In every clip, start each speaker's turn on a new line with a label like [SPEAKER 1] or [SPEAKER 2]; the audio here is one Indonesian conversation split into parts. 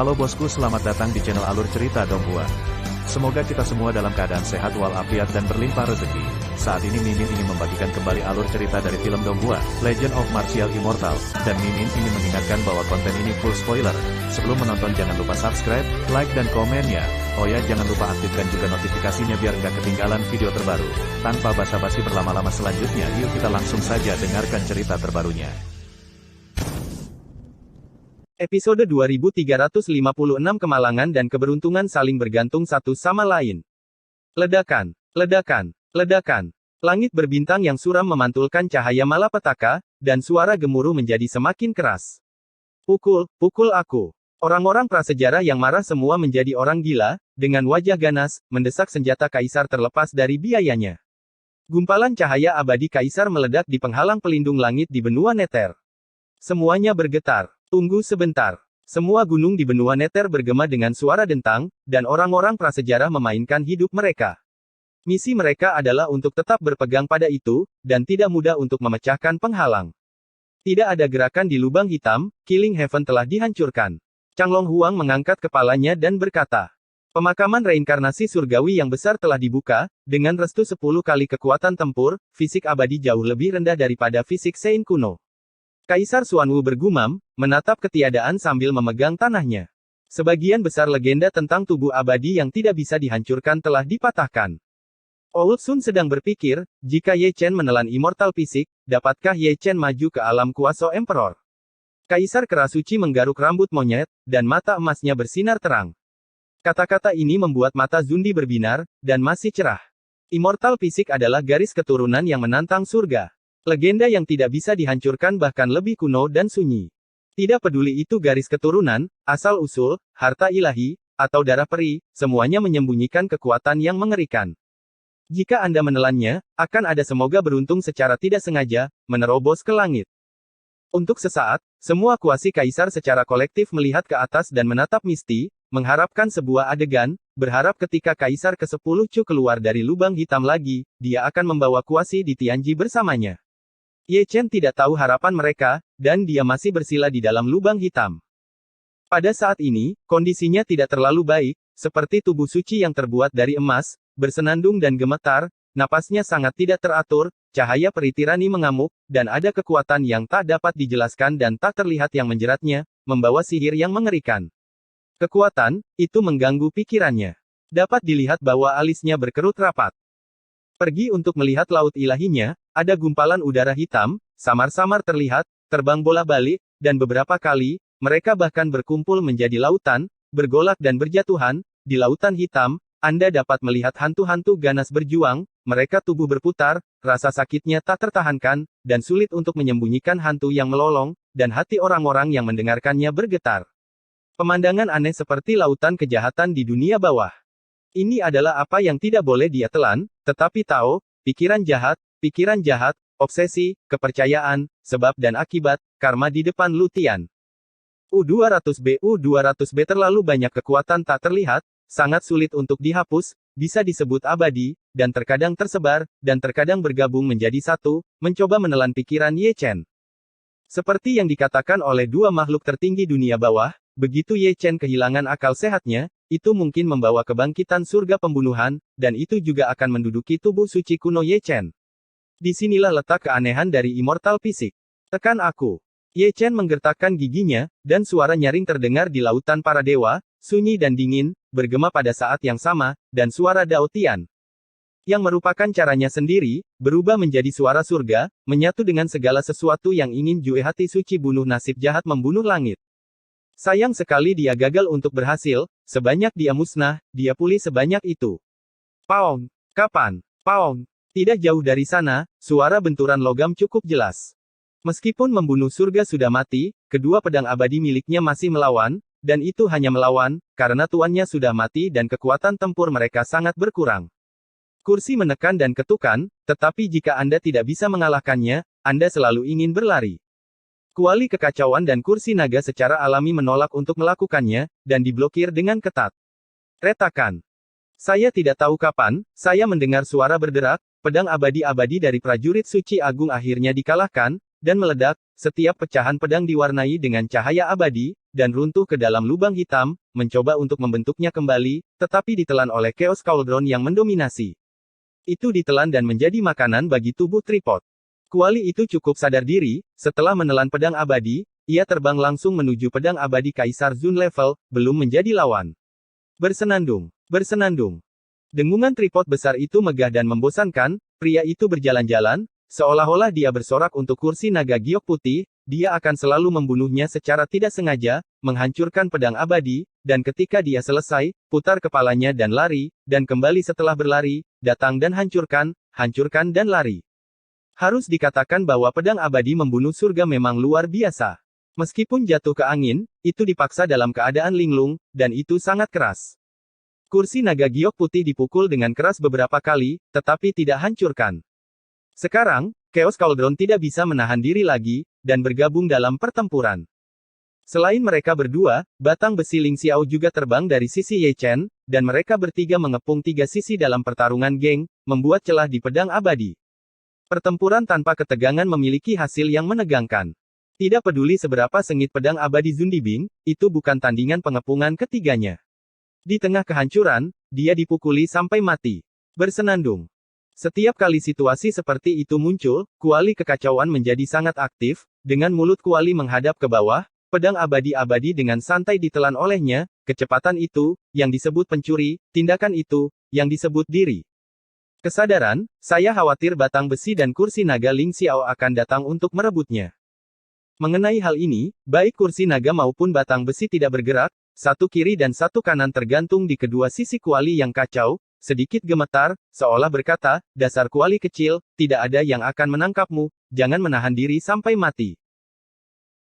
[SPEAKER 1] Halo bosku, selamat datang di channel Alur Cerita Donghua. Semoga kita semua dalam keadaan sehat walafiat dan berlimpah rezeki. Saat ini Mimin ingin membagikan kembali alur cerita dari film Donghua, Legend of Martial Immortal, dan Mimin ingin mengingatkan bahwa konten ini full spoiler. Sebelum menonton jangan lupa subscribe, like dan komen ya. Oh ya, jangan lupa aktifkan juga notifikasinya biar nggak ketinggalan video terbaru. Tanpa basa-basi berlama-lama selanjutnya, yuk kita langsung saja dengarkan cerita terbarunya.
[SPEAKER 2] Episode 2356 Kemalangan dan keberuntungan saling bergantung satu sama lain. Ledakan, ledakan, ledakan. Langit berbintang yang suram memantulkan cahaya malapetaka, dan suara gemuruh menjadi semakin keras. Pukul, pukul aku. Orang-orang prasejarah yang marah semua menjadi orang gila, dengan wajah ganas, mendesak senjata kaisar terlepas dari biayanya. Gumpalan cahaya abadi kaisar meledak di penghalang pelindung langit di benua Nether. Semuanya bergetar. Tunggu sebentar. Semua gunung di benua Nether bergema dengan suara dentang, dan orang-orang prasejarah memainkan hidup mereka. Misi mereka adalah untuk tetap berpegang pada itu, dan tidak mudah untuk memecahkan penghalang. Tidak ada gerakan di lubang hitam, Killing Heaven telah dihancurkan. Changlong Huang mengangkat kepalanya dan berkata, pemakaman reinkarnasi surgawi yang besar telah dibuka, dengan restu 10 kali kekuatan tempur, fisik abadi jauh lebih rendah daripada fisik Sein kuno. Kaisar Xuanwu bergumam, menatap ketiadaan sambil memegang tanahnya. Sebagian besar legenda tentang tubuh abadi yang tidak bisa dihancurkan telah dipatahkan. Old Sun sedang berpikir, jika Ye Chen menelan immortal fisik, dapatkah Ye Chen maju ke alam kuasa Emperor? Kaisar Kerasuci menggaruk rambut monyet, dan mata emasnya bersinar terang. Kata-kata ini membuat mata Zundi berbinar, dan masih cerah. Immortal fisik adalah garis keturunan yang menantang surga. Legenda yang tidak bisa dihancurkan bahkan lebih kuno dan sunyi. Tidak peduli itu garis keturunan, asal-usul, harta ilahi, atau darah peri, semuanya menyembunyikan kekuatan yang mengerikan. Jika Anda menelannya, akan ada semoga beruntung secara tidak sengaja, menerobos ke langit. Untuk sesaat, semua kuasi kaisar secara kolektif melihat ke atas dan menatap Misty, mengharapkan sebuah adegan, berharap ketika kaisar ke-10 Chu keluar dari lubang hitam lagi, dia akan membawa kuasi di Tianji bersamanya. Ye Chen tidak tahu harapan mereka, dan dia masih bersila di dalam lubang hitam. Pada saat ini, kondisinya tidak terlalu baik, seperti tubuh suci yang terbuat dari emas, bersenandung dan gemetar, napasnya sangat tidak teratur, cahaya peri tirani mengamuk, dan ada kekuatan yang tak dapat dijelaskan dan tak terlihat yang menjeratnya, membawa sihir yang mengerikan. Kekuatan itu mengganggu pikirannya. Dapat dilihat bahwa alisnya berkerut rapat. Pergi untuk melihat laut ilahinya, ada gumpalan udara hitam, samar-samar terlihat, terbang bola-balik, dan beberapa kali, mereka bahkan berkumpul menjadi lautan, bergolak dan berjatuhan. Di lautan hitam, Anda dapat melihat hantu-hantu ganas berjuang, mereka tubuh berputar, rasa sakitnya tak tertahankan, dan sulit untuk menyembunyikan hantu yang melolong, dan hati orang-orang yang mendengarkannya bergetar. Pemandangan aneh seperti lautan kejahatan di dunia bawah. Ini adalah apa yang tidak boleh dia telan, tetapi tahu, pikiran jahat, obsesi, kepercayaan, sebab dan akibat, karma di depan Lutian. U200B terlalu banyak kekuatan tak terlihat, sangat sulit untuk dihapus, bisa disebut abadi, dan terkadang tersebar, dan terkadang bergabung menjadi satu, mencoba menelan pikiran Ye Chen. Seperti yang dikatakan oleh dua makhluk tertinggi dunia bawah, begitu Ye Chen kehilangan akal sehatnya, itu mungkin membawa kebangkitan surga pembunuhan, dan itu juga akan menduduki tubuh suci kuno Ye Chen. Disinilah letak keanehan dari immortal fisik. Tekan aku. Ye Chen menggertakkan giginya, dan suara nyaring terdengar di lautan para dewa, sunyi dan dingin, bergema pada saat yang sama, dan suara Dao Tian, yang merupakan caranya sendiri, berubah menjadi suara surga, menyatu dengan segala sesuatu yang ingin Jue hati suci bunuh nasib jahat membunuh langit. Sayang sekali dia gagal untuk berhasil, sebanyak dia musnah, dia pulih sebanyak itu. Paong, kapan? Paong. Tidak jauh dari sana, suara benturan logam cukup jelas. Meskipun membunuh surga sudah mati, kedua pedang abadi miliknya masih melawan, dan itu hanya melawan, karena tuannya sudah mati dan kekuatan tempur mereka sangat berkurang. Kursi menekan dan ketukan, tetapi jika Anda tidak bisa mengalahkannya, Anda selalu ingin berlari. Kuali kekacauan dan kursi naga secara alami menolak untuk melakukannya, dan diblokir dengan ketat. Retakan. Saya tidak tahu kapan, saya mendengar suara berderak, pedang abadi-abadi dari prajurit suci agung akhirnya dikalahkan, dan meledak, setiap pecahan pedang diwarnai dengan cahaya abadi, dan runtuh ke dalam lubang hitam, mencoba untuk membentuknya kembali, tetapi ditelan oleh Chaos Cauldron yang mendominasi. Itu ditelan dan menjadi makanan bagi tubuh tripod. Kuali itu cukup sadar diri, setelah menelan pedang abadi, ia terbang langsung menuju pedang abadi Kaisar Zun level, belum menjadi lawan. Bersenandung, bersenandung. Dengungan tripod besar itu megah dan membosankan, pria itu berjalan-jalan, seolah-olah dia bersorak untuk kursi naga giok putih, dia akan selalu membunuhnya secara tidak sengaja, menghancurkan pedang abadi, dan ketika dia selesai, putar kepalanya dan lari, dan kembali setelah berlari, datang dan hancurkan, hancurkan dan lari. Harus dikatakan bahwa pedang abadi membunuh surga memang luar biasa. Meskipun jatuh ke angin, itu dipaksa dalam keadaan linglung, dan itu sangat keras. Kursi naga giok putih dipukul dengan keras beberapa kali, tetapi tidak hancurkan. Sekarang, Chaos Cauldron tidak bisa menahan diri lagi, dan bergabung dalam pertempuran. Selain mereka berdua, batang besi Ling Xiao juga terbang dari sisi Ye Chen, dan mereka bertiga mengepung tiga sisi dalam pertarungan geng, membuat celah di pedang abadi. Pertempuran tanpa ketegangan memiliki hasil yang menegangkan. Tidak peduli seberapa sengit pedang abadi Zundibing, itu bukan tandingan pengepungan ketiganya. Di tengah kehancuran, dia dipukuli sampai mati. Bersenandung. Setiap kali situasi seperti itu muncul, kuali kekacauan menjadi sangat aktif, dengan mulut kuali menghadap ke bawah, pedang abadi-abadi dengan santai ditelan olehnya, kecepatan itu, yang disebut pencuri, tindakan itu, yang disebut diri. Kesadaran, saya khawatir batang besi dan kursi naga Ling Xiao akan datang untuk merebutnya. Mengenai hal ini, baik kursi naga maupun batang besi tidak bergerak, satu kiri dan satu kanan tergantung di kedua sisi kuali yang kacau, sedikit gemetar, seolah berkata, dasar kuali kecil, tidak ada yang akan menangkapmu, jangan menahan diri sampai mati.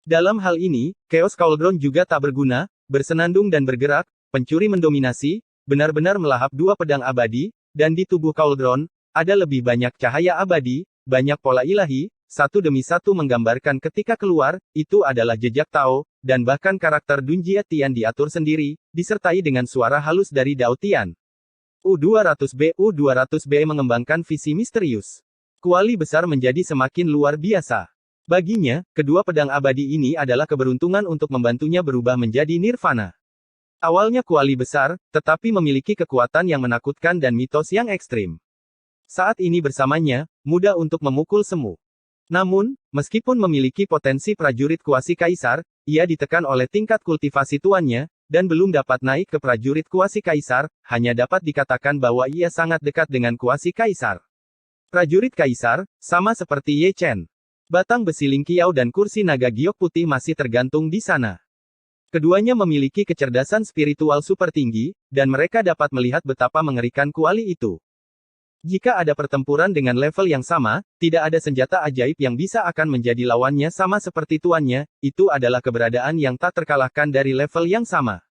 [SPEAKER 2] Dalam hal ini, Chaos Cauldron juga tak berguna, bersenandung dan bergerak, pencuri mendominasi, benar-benar melahap dua pedang abadi, dan di tubuh Cauldron, ada lebih banyak cahaya abadi, banyak pola ilahi, satu demi satu menggambarkan ketika keluar, itu adalah jejak Tao, dan bahkan karakter Dunjia Tian diatur sendiri, disertai dengan suara halus dari Dao Tian. U200B mengembangkan visi misterius. Kuali besar menjadi semakin luar biasa. Baginya, kedua pedang abadi ini adalah keberuntungan untuk membantunya berubah menjadi nirvana. Awalnya kuali besar, tetapi memiliki kekuatan yang menakutkan dan mitos yang ekstrim. Saat ini bersamanya, mudah untuk memukul semu. Namun, meskipun memiliki potensi prajurit kuasi kaisar, ia ditekan oleh tingkat kultivasi tuannya, dan belum dapat naik ke prajurit kuasi kaisar, hanya dapat dikatakan bahwa ia sangat dekat dengan kuasi kaisar. Prajurit kaisar, sama seperti Ye Chen. Batang besi Ling Qiao dan kursi naga giok putih masih tergantung di sana. Keduanya memiliki kecerdasan spiritual super tinggi, dan mereka dapat melihat betapa mengerikan kuali itu. Jika ada pertempuran dengan level yang sama, tidak ada senjata ajaib yang bisa akan menjadi lawannya sama seperti tuannya, itu adalah keberadaan yang tak terkalahkan dari level yang sama.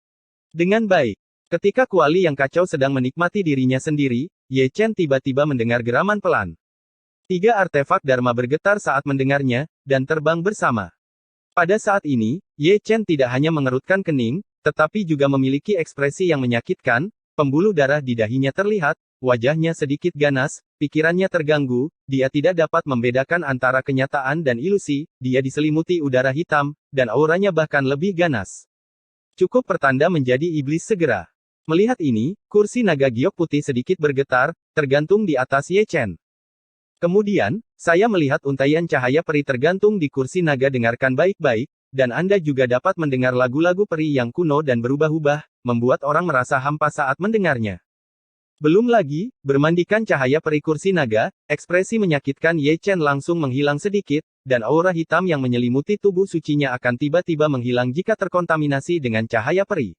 [SPEAKER 2] Dengan baik. Ketika kuali yang kacau sedang menikmati dirinya sendiri, Ye Chen tiba-tiba mendengar geraman pelan. Tiga artefak Dharma bergetar saat mendengarnya, dan terbang bersama. Pada saat ini, Ye Chen tidak hanya mengerutkan kening, tetapi juga memiliki ekspresi yang menyakitkan, pembuluh darah di dahinya terlihat, wajahnya sedikit ganas, pikirannya terganggu, dia tidak dapat membedakan antara kenyataan dan ilusi, dia diselimuti udara hitam, dan auranya bahkan lebih ganas. Cukup pertanda menjadi iblis segera. Melihat ini, kursi naga giok putih sedikit bergetar, tergantung di atas Ye Chen. Kemudian, saya melihat untaian cahaya peri tergantung di kursi naga. Dengarkan baik-baik, dan Anda juga dapat mendengar lagu-lagu peri yang kuno dan berubah-ubah, membuat orang merasa hampa saat mendengarnya. Belum lagi, bermandikan cahaya peri kursi naga, ekspresi menyakitkan Ye Chen langsung menghilang sedikit, dan aura hitam yang menyelimuti tubuh sucinya akan tiba-tiba menghilang jika terkontaminasi dengan cahaya peri.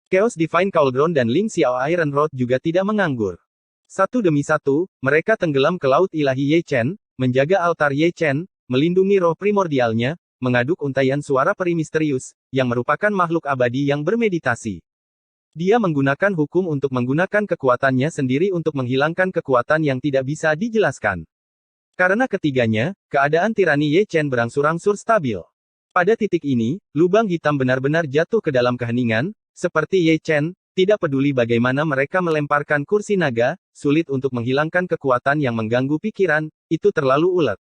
[SPEAKER 2] Chaos Divine Cauldron dan Ling Xiao Iron Rod juga tidak menganggur. Satu demi satu, mereka tenggelam ke laut ilahi Ye Chen, menjaga altar Ye Chen, melindungi roh primordialnya, mengaduk untaian suara peri misterius, yang merupakan makhluk abadi yang bermeditasi. Dia menggunakan hukum untuk menggunakan kekuatannya sendiri untuk menghilangkan kekuatan yang tidak bisa dijelaskan. Karena ketiganya, keadaan tirani Ye Chen berangsur-angsur stabil. Pada titik ini, lubang hitam benar-benar jatuh ke dalam keheningan, seperti Ye Chen, tidak peduli bagaimana mereka melemparkan kursi naga, sulit untuk menghilangkan kekuatan yang mengganggu pikiran, itu terlalu ulet.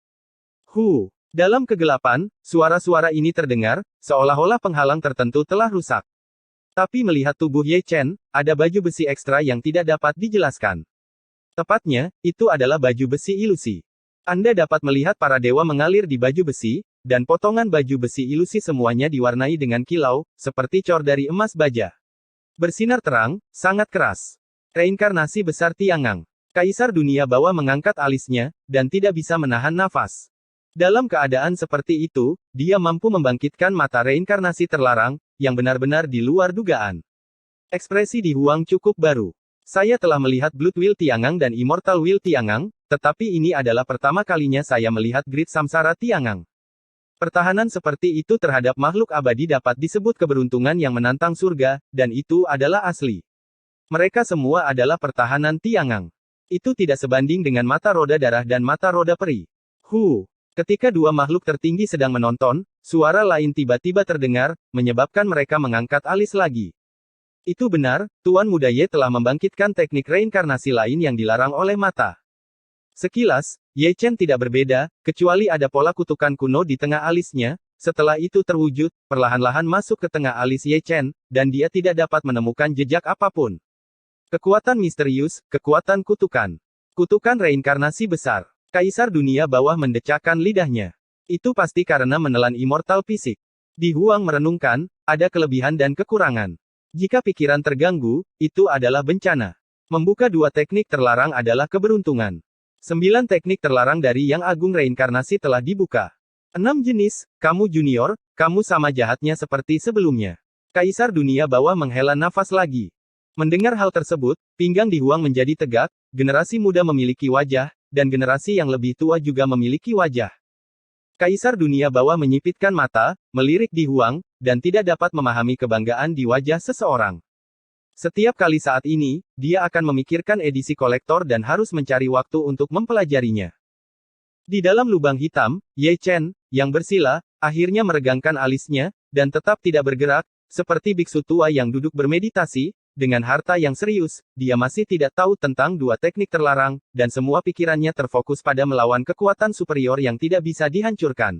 [SPEAKER 2] Dalam kegelapan, suara-suara ini terdengar, seolah-olah penghalang tertentu telah rusak. Tapi melihat tubuh Ye Chen, ada baju besi ekstra yang tidak dapat dijelaskan. Tepatnya, itu adalah baju besi ilusi. Anda dapat melihat para dewa mengalir di baju besi, dan potongan baju besi ilusi semuanya diwarnai dengan kilau, seperti cor dari emas baja. Bersinar terang, sangat keras. Reinkarnasi besar Tiangang. Kaisar dunia bawah mengangkat alisnya, dan tidak bisa menahan nafas. Dalam keadaan seperti itu, dia mampu membangkitkan mata reinkarnasi terlarang, yang benar-benar di luar dugaan. Ekspresi di Huang cukup baru. Saya telah melihat Blood Will Tiangang dan Immortal Will Tiangang, tetapi ini adalah pertama kalinya saya melihat Great Samsara Tiangang. Pertahanan seperti itu terhadap makhluk abadi dapat disebut keberuntungan yang menantang surga, dan itu adalah asli. Mereka semua adalah pertahanan Tiangang. Itu tidak sebanding dengan mata roda darah dan mata roda peri. Ketika dua makhluk tertinggi sedang menonton, suara lain tiba-tiba terdengar, menyebabkan mereka mengangkat alis lagi. Itu benar, Tuan Muda Ye telah membangkitkan teknik reinkarnasi lain yang dilarang oleh mata. Sekilas, Ye Chen tidak berbeda, kecuali ada pola kutukan kuno di tengah alisnya, setelah itu terwujud, perlahan-lahan masuk ke tengah alis Ye Chen, dan dia tidak dapat menemukan jejak apapun. Kekuatan misterius, kekuatan kutukan. Kutukan reinkarnasi besar. Kaisar dunia bawah mendecakkan lidahnya. Itu pasti karena menelan immortal fisik. Di Huang merenungkan, ada kelebihan dan kekurangan. Jika pikiran terganggu, itu adalah bencana. Membuka dua teknik terlarang adalah keberuntungan. 9 teknik terlarang dari Yang Agung Reinkarnasi telah dibuka. 6 jenis, kamu junior, kamu sama jahatnya seperti sebelumnya. Kaisar dunia bawah menghela nafas lagi. Mendengar hal tersebut, pinggang di Huang menjadi tegak, generasi muda memiliki wajah, dan generasi yang lebih tua juga memiliki wajah. Kaisar dunia bawah menyipitkan mata, melirik di Huang, dan tidak dapat memahami kebanggaan di wajah seseorang. Setiap kali saat ini, dia akan memikirkan edisi kolektor dan harus mencari waktu untuk mempelajarinya. Di dalam lubang hitam, Ye Chen, yang bersila, akhirnya meregangkan alisnya, dan tetap tidak bergerak, seperti biksu tua yang duduk bermeditasi. Dengan harta yang serius, dia masih tidak tahu tentang dua teknik terlarang, dan semua pikirannya terfokus pada melawan kekuatan superior yang tidak bisa dihancurkan.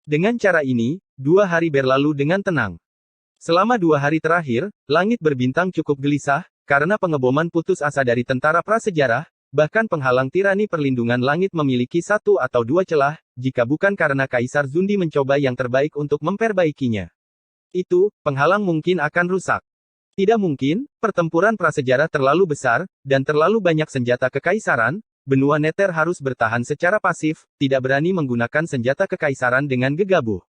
[SPEAKER 2] Dengan cara ini, 2 hari berlalu dengan tenang. Selama 2 hari terakhir, langit berbintang cukup gelisah, karena pengeboman putus asa dari tentara prasejarah, bahkan penghalang tirani perlindungan langit memiliki 1 atau 2 celah, jika bukan karena Kaisar Zundi mencoba yang terbaik untuk memperbaikinya. Itu, penghalang mungkin akan rusak. Tidak mungkin, pertempuran prasejarah terlalu besar, dan terlalu banyak senjata kekaisaran, benua Nether harus bertahan secara pasif, tidak berani menggunakan senjata kekaisaran dengan gegabah.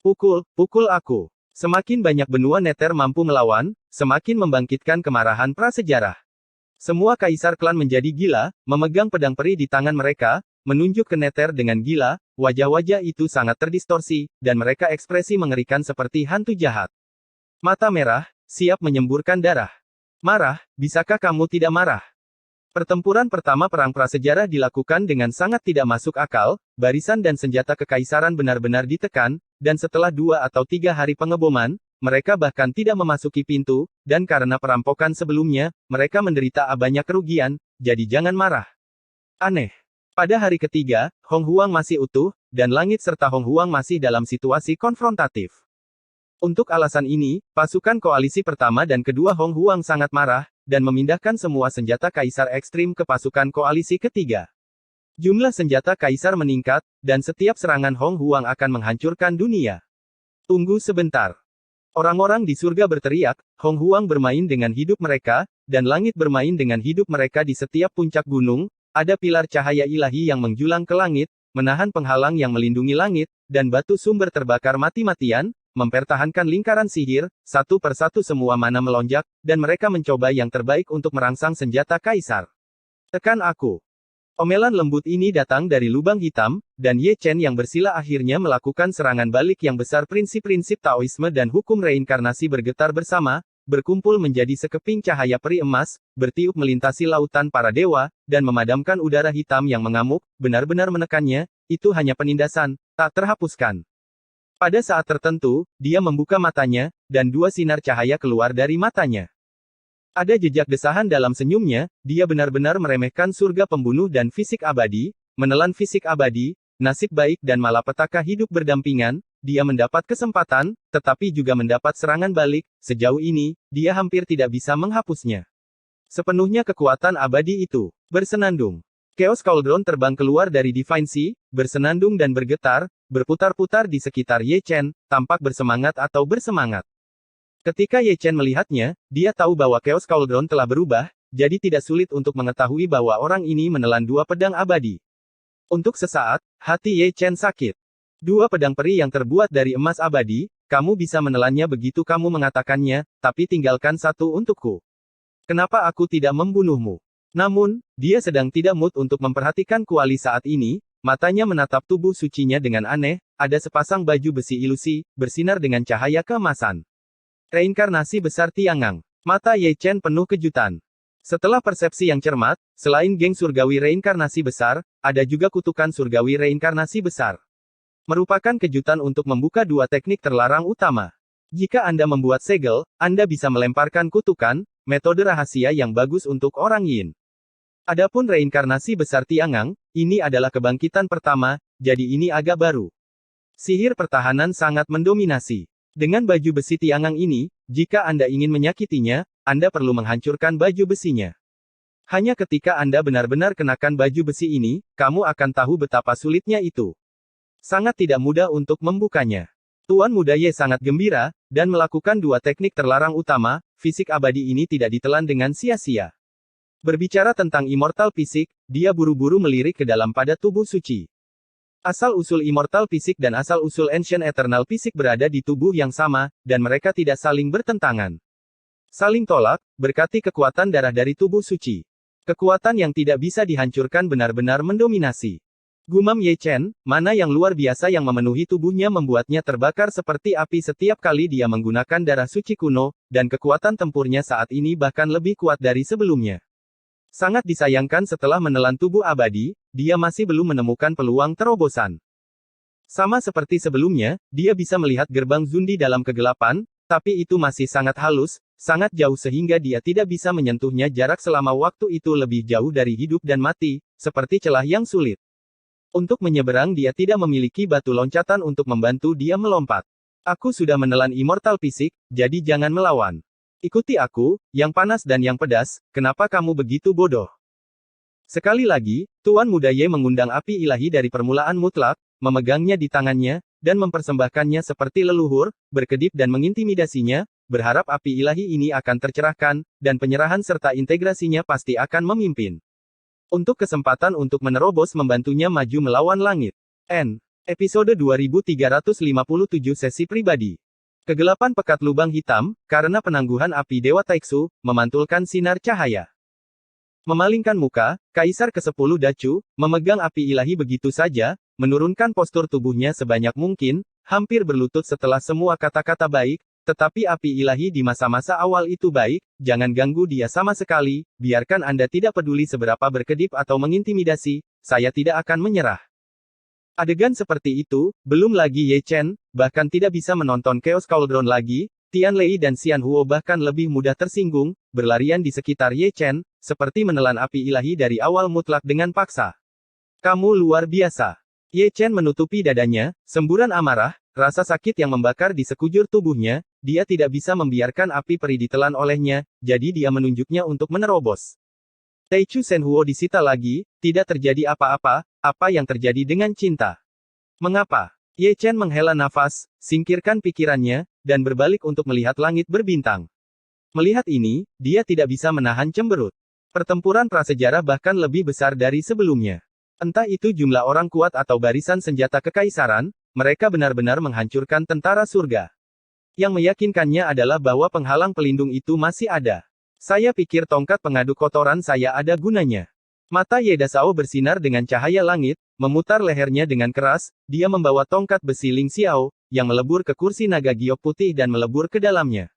[SPEAKER 2] Pukul aku. Semakin banyak benua Nether mampu melawan, semakin membangkitkan kemarahan prasejarah. Semua kaisar klan menjadi gila, memegang pedang peri di tangan mereka, menunjuk ke Nether dengan gila, wajah-wajah itu sangat terdistorsi, dan mereka ekspresi mengerikan seperti hantu jahat. Mata merah, siap menyemburkan darah. Marah, bisakah kamu tidak marah? Pertempuran pertama perang prasejarah dilakukan dengan sangat tidak masuk akal, barisan dan senjata kekaisaran benar-benar ditekan, dan setelah 2 atau 3 hari pengeboman, mereka bahkan tidak memasuki pintu, dan karena perampokan sebelumnya, mereka menderita banyak kerugian, jadi jangan marah. Aneh. Pada hari ketiga, Hong Huang masih utuh, dan langit serta Hong Huang masih dalam situasi konfrontatif. Untuk alasan ini, pasukan koalisi pertama dan kedua Hong Huang sangat marah, dan memindahkan semua senjata kaisar ekstrim ke pasukan koalisi ketiga. Jumlah senjata kaisar meningkat, dan setiap serangan Hong Huang akan menghancurkan dunia. Tunggu sebentar. Orang-orang di surga berteriak, Hong Huang bermain dengan hidup mereka, dan langit bermain dengan hidup mereka di setiap puncak gunung, ada pilar cahaya ilahi yang menjulang ke langit, menahan penghalang yang melindungi langit, dan batu sumber terbakar mati-matian, mempertahankan lingkaran sihir, satu persatu semua mana melonjak, dan mereka mencoba yang terbaik untuk merangsang senjata kaisar. Tekan aku. Omelan lembut ini datang dari lubang hitam, dan Ye Chen yang bersila akhirnya melakukan serangan balik yang besar. Prinsip-prinsip Taoisme dan hukum reinkarnasi bergetar bersama, berkumpul menjadi sekeping cahaya peri emas, bertiup melintasi lautan para dewa, dan memadamkan udara hitam yang mengamuk, benar-benar menekannya, itu hanya penindasan, tak terhapuskan. Pada saat tertentu, dia membuka matanya, dan 2 sinar cahaya keluar dari matanya. Ada jejak desahan dalam senyumnya, dia benar-benar meremehkan surga pembunuh dan fisik abadi, menelan fisik abadi, nasib baik dan malapetaka hidup berdampingan, dia mendapat kesempatan, tetapi juga mendapat serangan balik, sejauh ini, dia hampir tidak bisa menghapusnya. Sepenuhnya kekuatan abadi itu bersenandung. Chaos Cauldron terbang keluar dari Divine Sea, bersenandung dan bergetar, berputar-putar di sekitar Ye Chen, tampak bersemangat atau bersemangat. Ketika Ye Chen melihatnya, dia tahu bahwa Chaos Cauldron telah berubah, jadi tidak sulit untuk mengetahui bahwa orang ini menelan dua pedang abadi. Untuk sesaat, hati Ye Chen sakit. Dua pedang peri yang terbuat dari emas abadi, kamu bisa menelannya begitu kamu mengatakannya, tapi tinggalkan satu untukku. Kenapa aku tidak membunuhmu? Namun, dia sedang tidak mood untuk memperhatikan Kuali saat ini, matanya menatap tubuh sucinya dengan aneh, ada sepasang baju besi ilusi, bersinar dengan cahaya keemasan. Reinkarnasi besar Tiangang. Mata Ye Chen penuh kejutan. Setelah persepsi yang cermat, selain geng surgawi reinkarnasi besar, ada juga kutukan surgawi reinkarnasi besar. Merupakan kejutan untuk membuka dua teknik terlarang utama. Jika Anda membuat segel, Anda bisa melemparkan kutukan, metode rahasia yang bagus untuk orang Yin. Adapun reinkarnasi besar Tiangang, ini adalah kebangkitan pertama, jadi ini agak baru. Sihir pertahanan sangat mendominasi. Dengan baju besi Tiangang ini, jika Anda ingin menyakitinya, Anda perlu menghancurkan baju besinya. Hanya ketika Anda benar-benar kenakan baju besi ini, kamu akan tahu betapa sulitnya itu. Sangat tidak mudah untuk membukanya. Tuan Muda Ye sangat gembira, dan melakukan dua teknik terlarang utama, fisik abadi ini tidak ditelan dengan sia-sia. Berbicara tentang immortal fisik, dia buru-buru melirik ke dalam pada tubuh suci. Asal-usul immortal fisik dan asal-usul ancient eternal fisik berada di tubuh yang sama, dan mereka tidak saling bertentangan. Saling tolak, berkati kekuatan darah dari tubuh suci. Kekuatan yang tidak bisa dihancurkan benar-benar mendominasi. Gumam Ye Chen, mana yang luar biasa yang memenuhi tubuhnya membuatnya terbakar seperti api setiap kali dia menggunakan darah suci kuno, dan kekuatan tempurnya saat ini bahkan lebih kuat dari sebelumnya. Sangat disayangkan setelah menelan tubuh abadi, dia masih belum menemukan peluang terobosan. Sama seperti sebelumnya, dia bisa melihat gerbang Zundi dalam kegelapan, tapi itu masih sangat halus, sangat jauh sehingga dia tidak bisa menyentuhnya jarak selama waktu itu lebih jauh dari hidup dan mati, seperti celah yang sulit. Untuk menyeberang dia tidak memiliki batu loncatan untuk membantu dia melompat. Aku sudah menelan immortal fisik, jadi jangan melawan. Ikuti aku, yang panas dan yang pedas, kenapa kamu begitu bodoh? Sekali lagi, Tuan Muda Ye mengundang api ilahi dari permulaan mutlak, memegangnya di tangannya, dan mempersembahkannya seperti leluhur, berkedip dan mengintimidasinya, berharap api ilahi ini akan tercerahkan, dan penyerahan serta integrasinya pasti akan memimpin. Untuk kesempatan untuk menerobos membantunya maju melawan langit. Episode 2357 Sesi Pribadi. Kegelapan pekat lubang hitam, karena penangguhan api Dewa Taiksu, memantulkan sinar cahaya. Memalingkan muka, Kaisar ke-10 Dacu, memegang api ilahi begitu saja, menurunkan postur tubuhnya sebanyak mungkin, hampir berlutut setelah semua kata-kata baik, tetapi api ilahi di masa-masa awal itu baik, jangan ganggu dia sama sekali, biarkan Anda tidak peduli seberapa berkedip atau mengintimidasi, saya tidak akan menyerah. Adegan seperti itu, belum lagi Ye Chen, bahkan tidak bisa menonton Chaos Cauldron lagi, Tian Lei dan Xian Huo bahkan lebih mudah tersinggung, berlarian di sekitar Ye Chen, seperti menelan api ilahi dari awal mutlak dengan paksa. Kamu luar biasa. Ye Chen menutupi dadanya, semburan amarah, rasa sakit yang membakar di sekujur tubuhnya, dia tidak bisa membiarkan api peri ditelan olehnya, jadi dia menunjuknya untuk menerobos. Taichu Senhuo disita lagi, tidak terjadi apa-apa, apa yang terjadi dengan cinta? Mengapa? Ye Chen menghela nafas, singkirkan pikirannya, dan berbalik untuk melihat langit berbintang. Melihat ini, dia tidak bisa menahan cemberut. Pertempuran prasejarah bahkan lebih besar dari sebelumnya. Entah itu jumlah orang kuat atau barisan senjata kekaisaran, mereka benar-benar menghancurkan tentara surga. Yang meyakinkannya adalah bahwa penghalang pelindung itu masih ada. Saya pikir tongkat pengadu kotoran saya ada gunanya. Mata Ye Dasao bersinar dengan cahaya langit, memutar lehernya dengan keras, dia membawa tongkat besi Ling Xiao, yang melebur ke kursi naga giok putih dan melebur ke dalamnya.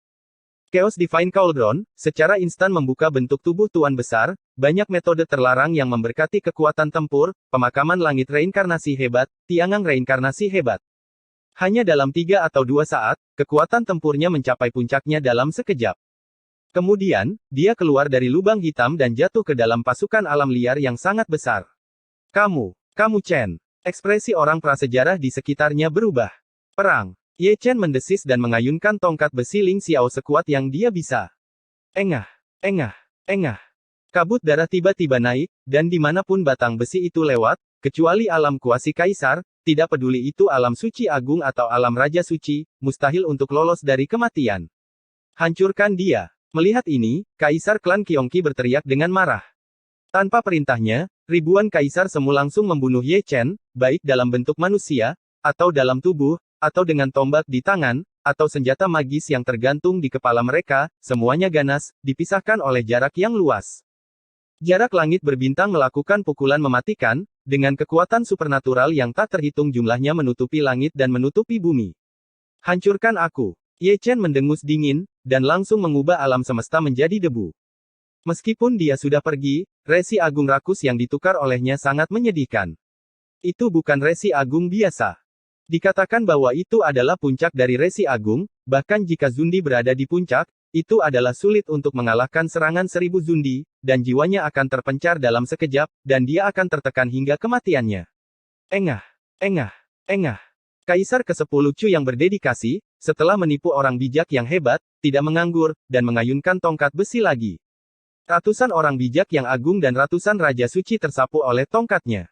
[SPEAKER 2] Chaos Divine Cauldron, secara instan membuka bentuk tubuh Tuan Besar, banyak metode terlarang yang memberkati kekuatan tempur, pemakaman langit reinkarnasi hebat, Tiangang reinkarnasi hebat. Hanya dalam 3 atau 2 saat, kekuatan tempurnya mencapai puncaknya dalam sekejap. Kemudian, dia keluar dari lubang hitam dan jatuh ke dalam pasukan alam liar yang sangat besar. Kamu Chen. Ekspresi orang prasejarah di sekitarnya berubah. Perang. Ye Chen mendesis dan mengayunkan tongkat besi Ling Xiao sekuat yang dia bisa. Engah, engah, engah. Kabut darah tiba-tiba naik, dan dimanapun batang besi itu lewat, kecuali alam kuasi kaisar, tidak peduli itu alam suci agung atau alam raja suci, mustahil untuk lolos dari kematian. Hancurkan dia. Melihat ini, kaisar klan Qiongqi berteriak dengan marah. Tanpa perintahnya, ribuan kaisar semu langsung membunuh Ye Chen, baik dalam bentuk manusia, atau dalam tubuh, atau dengan tombak di tangan, atau senjata magis yang tergantung di kepala mereka, semuanya ganas, dipisahkan oleh jarak yang luas. Jarak langit berbintang melakukan pukulan mematikan, dengan kekuatan supernatural yang tak terhitung jumlahnya menutupi langit dan menutupi bumi. Hancurkan aku. Ye Chen mendengus dingin, dan langsung mengubah alam semesta menjadi debu. Meskipun dia sudah pergi, resi agung rakus yang ditukar olehnya sangat menyedihkan. Itu bukan resi agung biasa. Dikatakan bahwa itu adalah puncak dari resi agung, bahkan jika Zundi berada di puncak, itu adalah sulit untuk mengalahkan serangan 1000 Zundi, dan jiwanya akan terpencar dalam sekejap, dan dia akan tertekan hingga kematiannya. Engah, engah, engah. Kaisar ke-10 Chu yang berdedikasi, setelah menipu orang bijak yang hebat, tidak menganggur, dan mengayunkan tongkat besi lagi. Ratusan orang bijak yang agung dan ratusan raja suci tersapu oleh tongkatnya.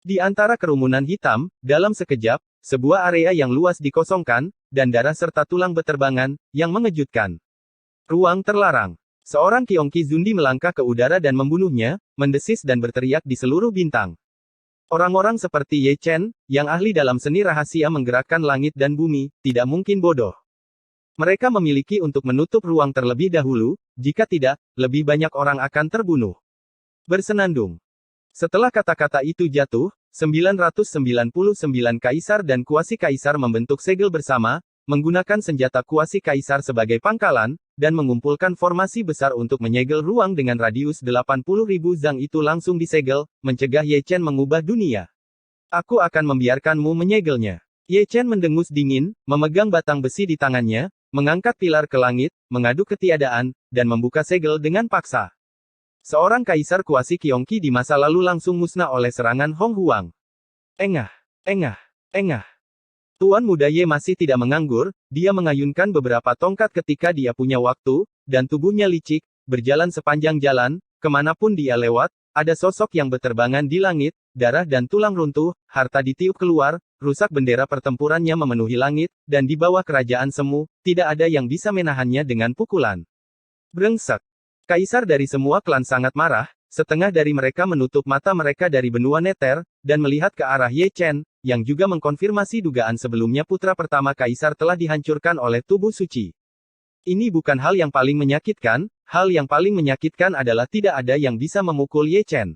[SPEAKER 2] Di antara kerumunan hitam, dalam sekejap, sebuah area yang luas dikosongkan, dan darah serta tulang beterbangan, yang mengejutkan. Ruang terlarang. Seorang Qiongqi Zundi melangkah ke udara dan membunuhnya, mendesis dan berteriak di seluruh bintang. Orang-orang seperti Ye Chen, yang ahli dalam seni rahasia menggerakkan langit dan bumi, tidak mungkin bodoh. Mereka memiliki untuk menutup ruang terlebih dahulu, jika tidak, lebih banyak orang akan terbunuh. Bersenandung. Setelah kata-kata itu jatuh, 999 kaisar dan kuasi kaisar membentuk segel bersama, menggunakan senjata kuasi kaisar sebagai pangkalan, dan mengumpulkan formasi besar untuk menyegel ruang dengan radius 80.000 zang itu langsung disegel, mencegah Ye Chen mengubah dunia. Aku akan membiarkanmu menyegelnya. Ye Chen mendengus dingin, memegang batang besi di tangannya, mengangkat pilar ke langit, mengaduk ketiadaan, dan membuka segel dengan paksa. Seorang kaisar kuasi Qiongqi di masa lalu langsung musnah oleh serangan Hong Huang. Engah, engah, engah. Tuan muda Ye masih tidak menganggur, dia mengayunkan beberapa tongkat ketika dia punya waktu, dan tubuhnya licik, berjalan sepanjang jalan, kemanapun dia lewat, ada sosok yang beterbangan di langit, darah dan tulang runtuh, harta ditiup keluar, rusak bendera pertempurannya memenuhi langit, dan di bawah kerajaan semu, tidak ada yang bisa menahannya dengan pukulan. Brengsek. Kaisar dari semua klan sangat marah, setengah dari mereka menutup mata mereka dari benua neter, dan melihat ke arah Ye Chen, yang juga mengkonfirmasi dugaan sebelumnya putra pertama kaisar telah dihancurkan oleh tubuh suci. Ini bukan hal yang paling menyakitkan, hal yang paling menyakitkan adalah tidak ada yang bisa memukul Ye Chen.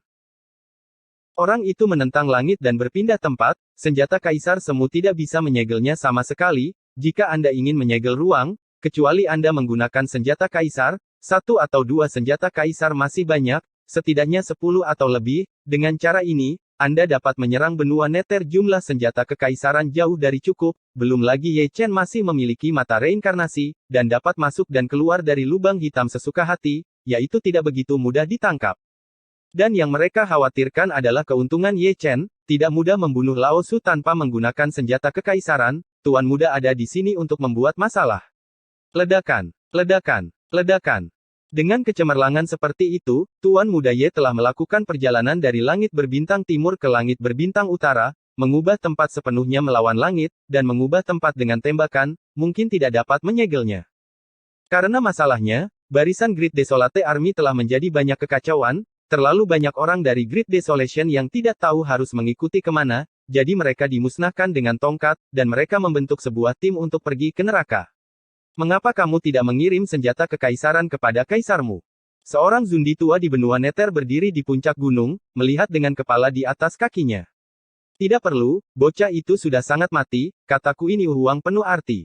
[SPEAKER 2] Orang itu menentang langit dan berpindah tempat, senjata kaisar semu tidak bisa menyegelnya sama sekali, jika Anda ingin menyegel ruang, kecuali Anda menggunakan senjata kaisar, 1 atau 2 senjata kaisar masih banyak, setidaknya 10 atau lebih, dengan cara ini, Anda dapat menyerang benua neter jumlah senjata kekaisaran jauh dari cukup, belum lagi Ye Chen masih memiliki mata reinkarnasi, dan dapat masuk dan keluar dari lubang hitam sesuka hati, yaitu tidak begitu mudah ditangkap. Dan yang mereka khawatirkan adalah keuntungan Ye Chen, tidak mudah membunuh Lao Su tanpa menggunakan senjata kekaisaran, tuan muda ada di sini untuk membuat masalah. Ledakan, ledakan, ledakan. Dengan kecemerlangan seperti itu, tuan muda Ye telah melakukan perjalanan dari langit berbintang timur ke langit berbintang utara, mengubah tempat sepenuhnya melawan langit, dan mengubah tempat dengan tembakan, mungkin tidak dapat menyegelnya. Karena masalahnya, barisan Great Desolate Army telah menjadi banyak kekacauan, terlalu banyak orang dari Great Desolation yang tidak tahu harus mengikuti kemana, jadi mereka dimusnahkan dengan tongkat, dan mereka membentuk sebuah tim untuk pergi ke neraka. Mengapa kamu tidak mengirim senjata kekaisaran kepada kaisarmu? Seorang Zundi tua di benua neter berdiri di puncak gunung, melihat dengan kepala di atas kakinya. Tidak perlu, bocah itu sudah sangat mati, kataku ini uang penuh arti.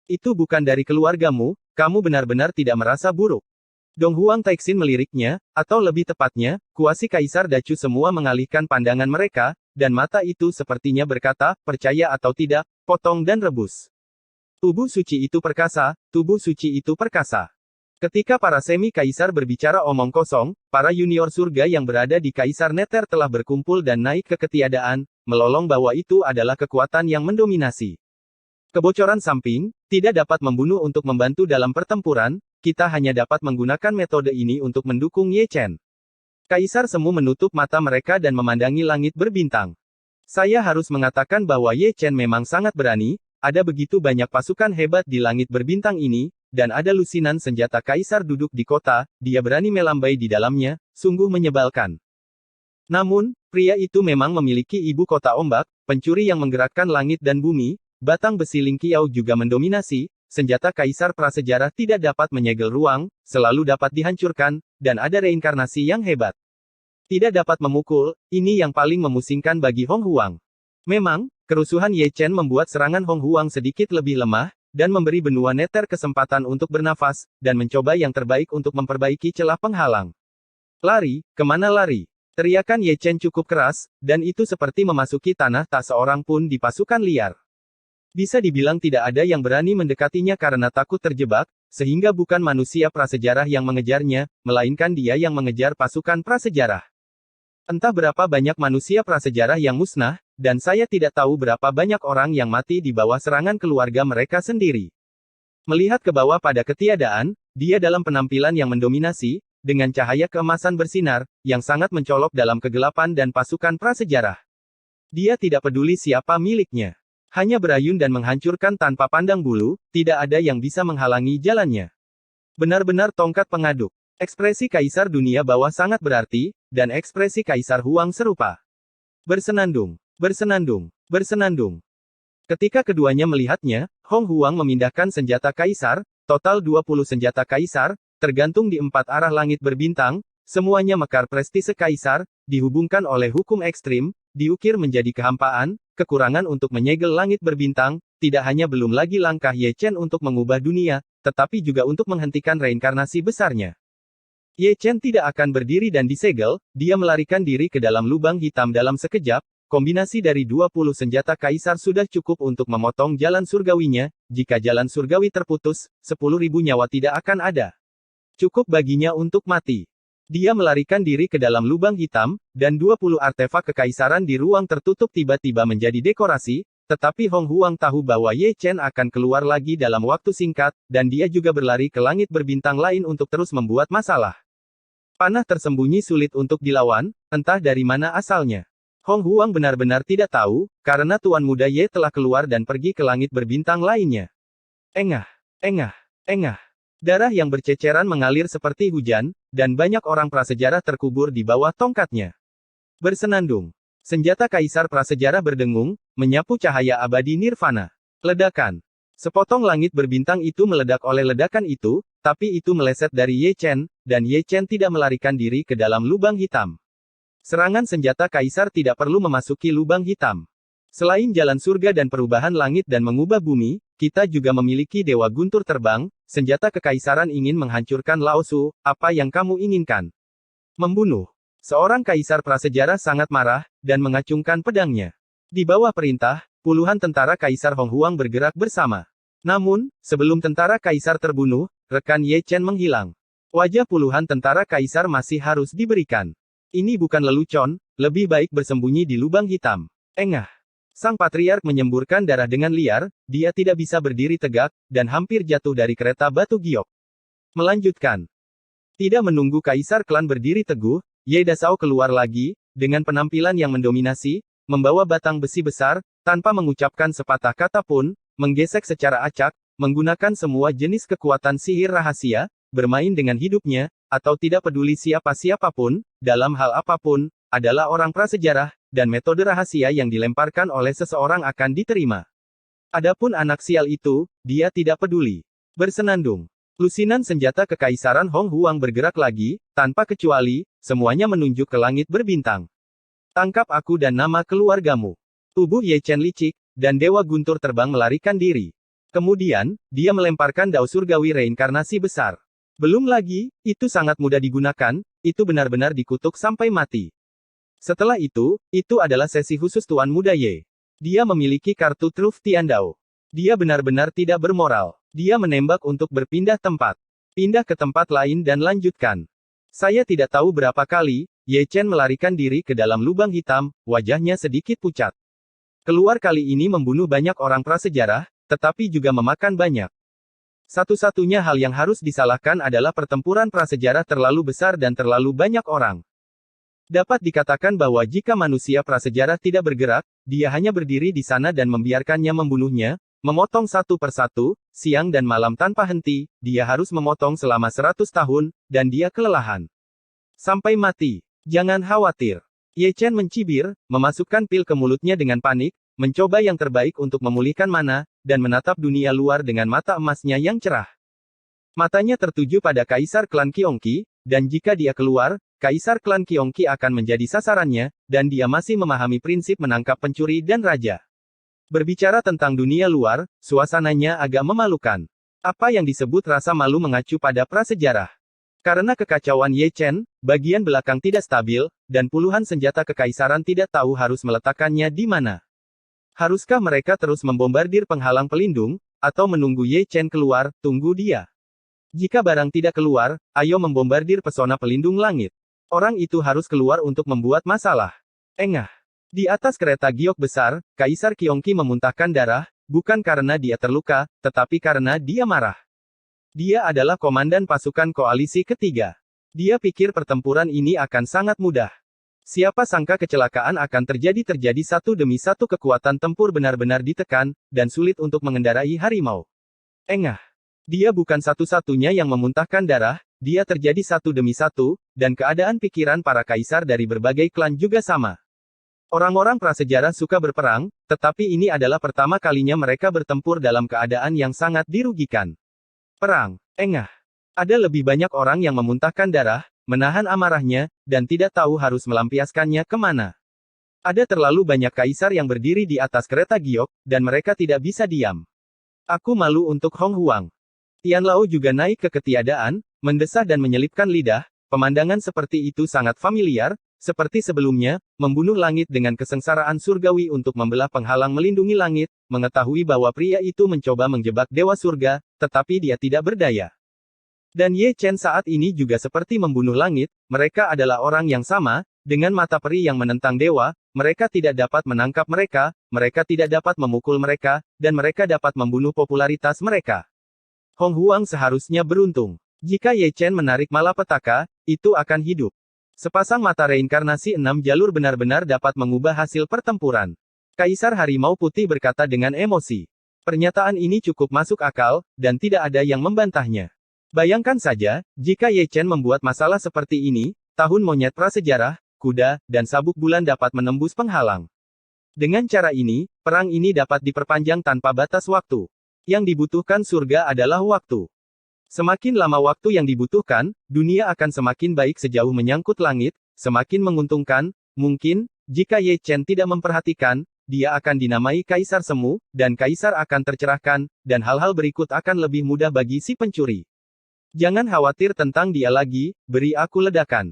[SPEAKER 2] Itu bukan dari keluargamu, kamu benar-benar tidak merasa buruk. Dong Huang Taixin meliriknya, atau lebih tepatnya, kuasi kaisar Dacu semua mengalihkan pandangan mereka, dan mata itu sepertinya berkata, percaya atau tidak, potong dan rebus. Tubuh suci itu perkasa, tubuh suci itu perkasa. Ketika para semi-kaisar berbicara omong kosong, para junior surga yang berada di kaisar neter telah berkumpul dan naik ke ketiadaan, melolong bahwa itu adalah kekuatan yang mendominasi. Kebocoran samping, tidak dapat membunuh untuk membantu dalam pertempuran, kita hanya dapat menggunakan metode ini untuk mendukung Ye Chen. Kaisar Semu menutup mata mereka dan memandangi langit berbintang. Saya harus mengatakan bahwa Ye Chen memang sangat berani, ada begitu banyak pasukan hebat di langit berbintang ini, dan ada lusinan senjata kaisar duduk di kota, dia berani melambai di dalamnya, sungguh menyebalkan. Namun, pria itu memang memiliki ibu kota ombak, pencuri yang menggerakkan langit dan bumi, batang besi Ling Qiao juga mendominasi, senjata kaisar prasejarah tidak dapat menyegel ruang, selalu dapat dihancurkan, dan ada reinkarnasi yang hebat. Tidak dapat memukul, ini yang paling memusingkan bagi Hong Huang. Memang, kerusuhan Ye Chen membuat serangan Hong Huang sedikit lebih lemah, dan memberi benua neter kesempatan untuk bernafas, dan mencoba yang terbaik untuk memperbaiki celah penghalang. Lari, kemana lari? Teriakan Ye Chen cukup keras, dan itu seperti memasuki tanah tak seorang pun di pasukan liar. Bisa dibilang tidak ada yang berani mendekatinya karena takut terjebak, sehingga bukan manusia prasejarah yang mengejarnya, melainkan dia yang mengejar pasukan prasejarah. Entah berapa banyak manusia prasejarah yang musnah, dan saya tidak tahu berapa banyak orang yang mati di bawah serangan keluarga mereka sendiri. Melihat ke bawah pada ketiadaan, dia dalam penampilan yang mendominasi, dengan cahaya keemasan bersinar, yang sangat mencolok dalam kegelapan dan pasukan prasejarah. Dia tidak peduli siapa miliknya. Hanya berayun dan menghancurkan tanpa pandang bulu, tidak ada yang bisa menghalangi jalannya. Benar-benar tongkat pengaduk. Ekspresi Kaisar Dunia Bawah sangat berarti, dan ekspresi Kaisar Huang serupa. Bersenandung. Bersenandung, bersenandung. Ketika keduanya melihatnya, Hong Huang memindahkan senjata kaisar, total 20 senjata kaisar, tergantung di 4 arah langit berbintang, semuanya mekar prestise kaisar, dihubungkan oleh hukum ekstrim, diukir menjadi kehampaan, kekurangan untuk menyegel langit berbintang, tidak hanya belum lagi langkah Ye Chen untuk mengubah dunia, tetapi juga untuk menghentikan reinkarnasi besarnya. Ye Chen tidak akan berdiri dan disegel, dia melarikan diri ke dalam lubang hitam dalam sekejap. Kombinasi dari 20 senjata kaisar sudah cukup untuk memotong jalan surgawinya, jika jalan surgawi terputus, 10.000 nyawa tidak akan ada. Cukup baginya untuk mati. Dia melarikan diri ke dalam lubang hitam, dan 20 artefak kekaisaran di ruang tertutup tiba-tiba menjadi dekorasi, tetapi Hong Huang tahu bahwa Ye Chen akan keluar lagi dalam waktu singkat, dan dia juga berlari ke langit berbintang lain untuk terus membuat masalah. Panah tersembunyi sulit untuk dilawan, entah dari mana asalnya. Hong Huang benar-benar tidak tahu, karena Tuan Muda Ye telah keluar dan pergi ke langit berbintang lainnya. Engah, engah, engah. Darah yang berceceran mengalir seperti hujan, dan banyak orang prasejarah terkubur di bawah tongkatnya. Bersenandung. Senjata kaisar prasejarah berdengung, menyapu cahaya abadi nirvana. Ledakan. Sepotong langit berbintang itu meledak oleh ledakan itu, tapi itu meleset dari Ye Chen, dan Ye Chen tidak melarikan diri ke dalam lubang hitam. Serangan senjata kaisar tidak perlu memasuki lubang hitam. Selain jalan surga dan perubahan langit dan mengubah bumi, kita juga memiliki dewa guntur terbang, senjata kekaisaran ingin menghancurkan Lao Su, apa yang kamu inginkan? Membunuh. Seorang kaisar prasejarah sangat marah, dan mengacungkan pedangnya. Di bawah perintah, puluhan tentara kaisar Hong Huang bergerak bersama. Namun, sebelum tentara kaisar terbunuh, rekan Ye Chen menghilang. Wajah puluhan tentara kaisar masih harus diberikan. Ini bukan lelucon, lebih baik bersembunyi di lubang hitam. Engah. Sang patriark menyemburkan darah dengan liar, dia tidak bisa berdiri tegak, dan hampir jatuh dari kereta batu giok. Melanjutkan. Tidak menunggu kaisar klan berdiri teguh, Ye Dasao keluar lagi, dengan penampilan yang mendominasi, membawa batang besi besar, tanpa mengucapkan sepatah kata pun, menggesek secara acak, menggunakan semua jenis kekuatan sihir rahasia, bermain dengan hidupnya, atau tidak peduli siapa-siapapun, dalam hal apapun, adalah orang prasejarah, dan metode rahasia yang dilemparkan oleh seseorang akan diterima. Adapun anak sial itu, dia tidak peduli. Bersenandung. Lusinan senjata kekaisaran Hong Huang bergerak lagi, tanpa kecuali, semuanya menunjuk ke langit berbintang. Tangkap aku dan nama keluargamu. Tubuh Ye Chen licik, dan Dewa Guntur terbang melarikan diri. Kemudian, dia melemparkan dao surgawi reinkarnasi besar. Belum lagi, itu sangat mudah digunakan, itu benar-benar dikutuk sampai mati. Setelah itu adalah sesi khusus Tuan Muda Ye. Dia memiliki kartu Truth Tiandao. Dia benar-benar tidak bermoral. Dia menembak untuk berpindah tempat. Pindah ke tempat lain dan lanjutkan. Saya tidak tahu berapa kali, Ye Chen melarikan diri ke dalam lubang hitam, wajahnya sedikit pucat. Keluar kali ini membunuh banyak orang prasejarah, tetapi juga memakan banyak. Satu-satunya hal yang harus disalahkan adalah pertempuran prasejarah terlalu besar dan terlalu banyak orang. Dapat dikatakan bahwa jika manusia prasejarah tidak bergerak, dia hanya berdiri di sana dan membiarkannya membunuhnya, memotong satu persatu, siang dan malam tanpa henti, dia harus memotong selama 100 tahun, dan dia kelelahan. Sampai mati. Jangan khawatir. Ye Chen mencibir, memasukkan pil ke mulutnya dengan panik, mencoba yang terbaik untuk memulihkan mana, dan menatap dunia luar dengan mata emasnya yang cerah. Matanya tertuju pada Kaisar Klan Qiongqi, dan jika dia keluar, Kaisar Klan Qiongqi akan menjadi sasarannya, dan dia masih memahami prinsip menangkap pencuri dan raja. Berbicara tentang dunia luar, suasananya agak memalukan. Apa yang disebut rasa malu mengacu pada prasejarah. Karena kekacauan Ye Chen, bagian belakang tidak stabil, dan puluhan senjata kekaisaran tidak tahu harus meletakkannya di mana. Haruskah mereka terus membombardir penghalang pelindung, atau menunggu Ye Chen keluar, tunggu dia. Jika barang tidak keluar, ayo membombardir pesona pelindung langit. Orang itu harus keluar untuk membuat masalah. Engah. Di atas kereta giok besar, Kaisar Qiongqi memuntahkan darah, bukan karena dia terluka, tetapi karena dia marah. Dia adalah komandan pasukan koalisi ketiga. Dia pikir pertempuran ini akan sangat mudah. Siapa sangka kecelakaan akan terjadi satu demi satu, kekuatan tempur benar-benar ditekan, dan sulit untuk mengendarai harimau. Engah. Dia bukan satu-satunya yang memuntahkan darah, dia terjadi satu demi satu, dan keadaan pikiran para kaisar dari berbagai klan juga sama. Orang-orang prasejarah suka berperang, tetapi ini adalah pertama kalinya mereka bertempur dalam keadaan yang sangat dirugikan. Perang. Engah. Ada lebih banyak orang yang memuntahkan darah, menahan amarahnya, dan tidak tahu harus melampiaskannya kemana. Ada terlalu banyak kaisar yang berdiri di atas kereta giok, dan mereka tidak bisa diam. Aku malu untuk Hong Huang. Tian Lao juga naik ke ketiadaan, mendesah dan menyelipkan lidah. Pemandangan seperti itu sangat familiar, seperti sebelumnya, membunuh langit dengan kesengsaraan surgawi untuk membelah penghalang melindungi langit, mengetahui bahwa pria itu mencoba menjebak dewa surga, tetapi dia tidak berdaya. Dan Ye Chen saat ini juga seperti membunuh langit, mereka adalah orang yang sama, dengan mata peri yang menentang dewa, mereka tidak dapat menangkap mereka tidak dapat memukul mereka, dan mereka dapat membunuh popularitas mereka. Hong Huang seharusnya beruntung. Jika Ye Chen menarik malapetaka, itu akan hidup. Sepasang mata reinkarnasi 6 jalur benar-benar dapat mengubah hasil pertempuran. Kaisar Harimau Putih berkata dengan emosi. Pernyataan ini cukup masuk akal, dan tidak ada yang membantahnya. Bayangkan saja, jika Ye Chen membuat masalah seperti ini, tahun monyet prasejarah, kuda, dan sabuk bulan dapat menembus penghalang. Dengan cara ini, perang ini dapat diperpanjang tanpa batas waktu. Yang dibutuhkan surga adalah waktu. Semakin lama waktu yang dibutuhkan, dunia akan semakin baik sejauh menyangkut langit, semakin menguntungkan, mungkin, jika Ye Chen tidak memperhatikan, dia akan dinamai Kaisar Semu, dan Kaisar akan tercerahkan, dan hal-hal berikut akan lebih mudah bagi si pencuri. Jangan khawatir tentang dia lagi, beri aku ledakan.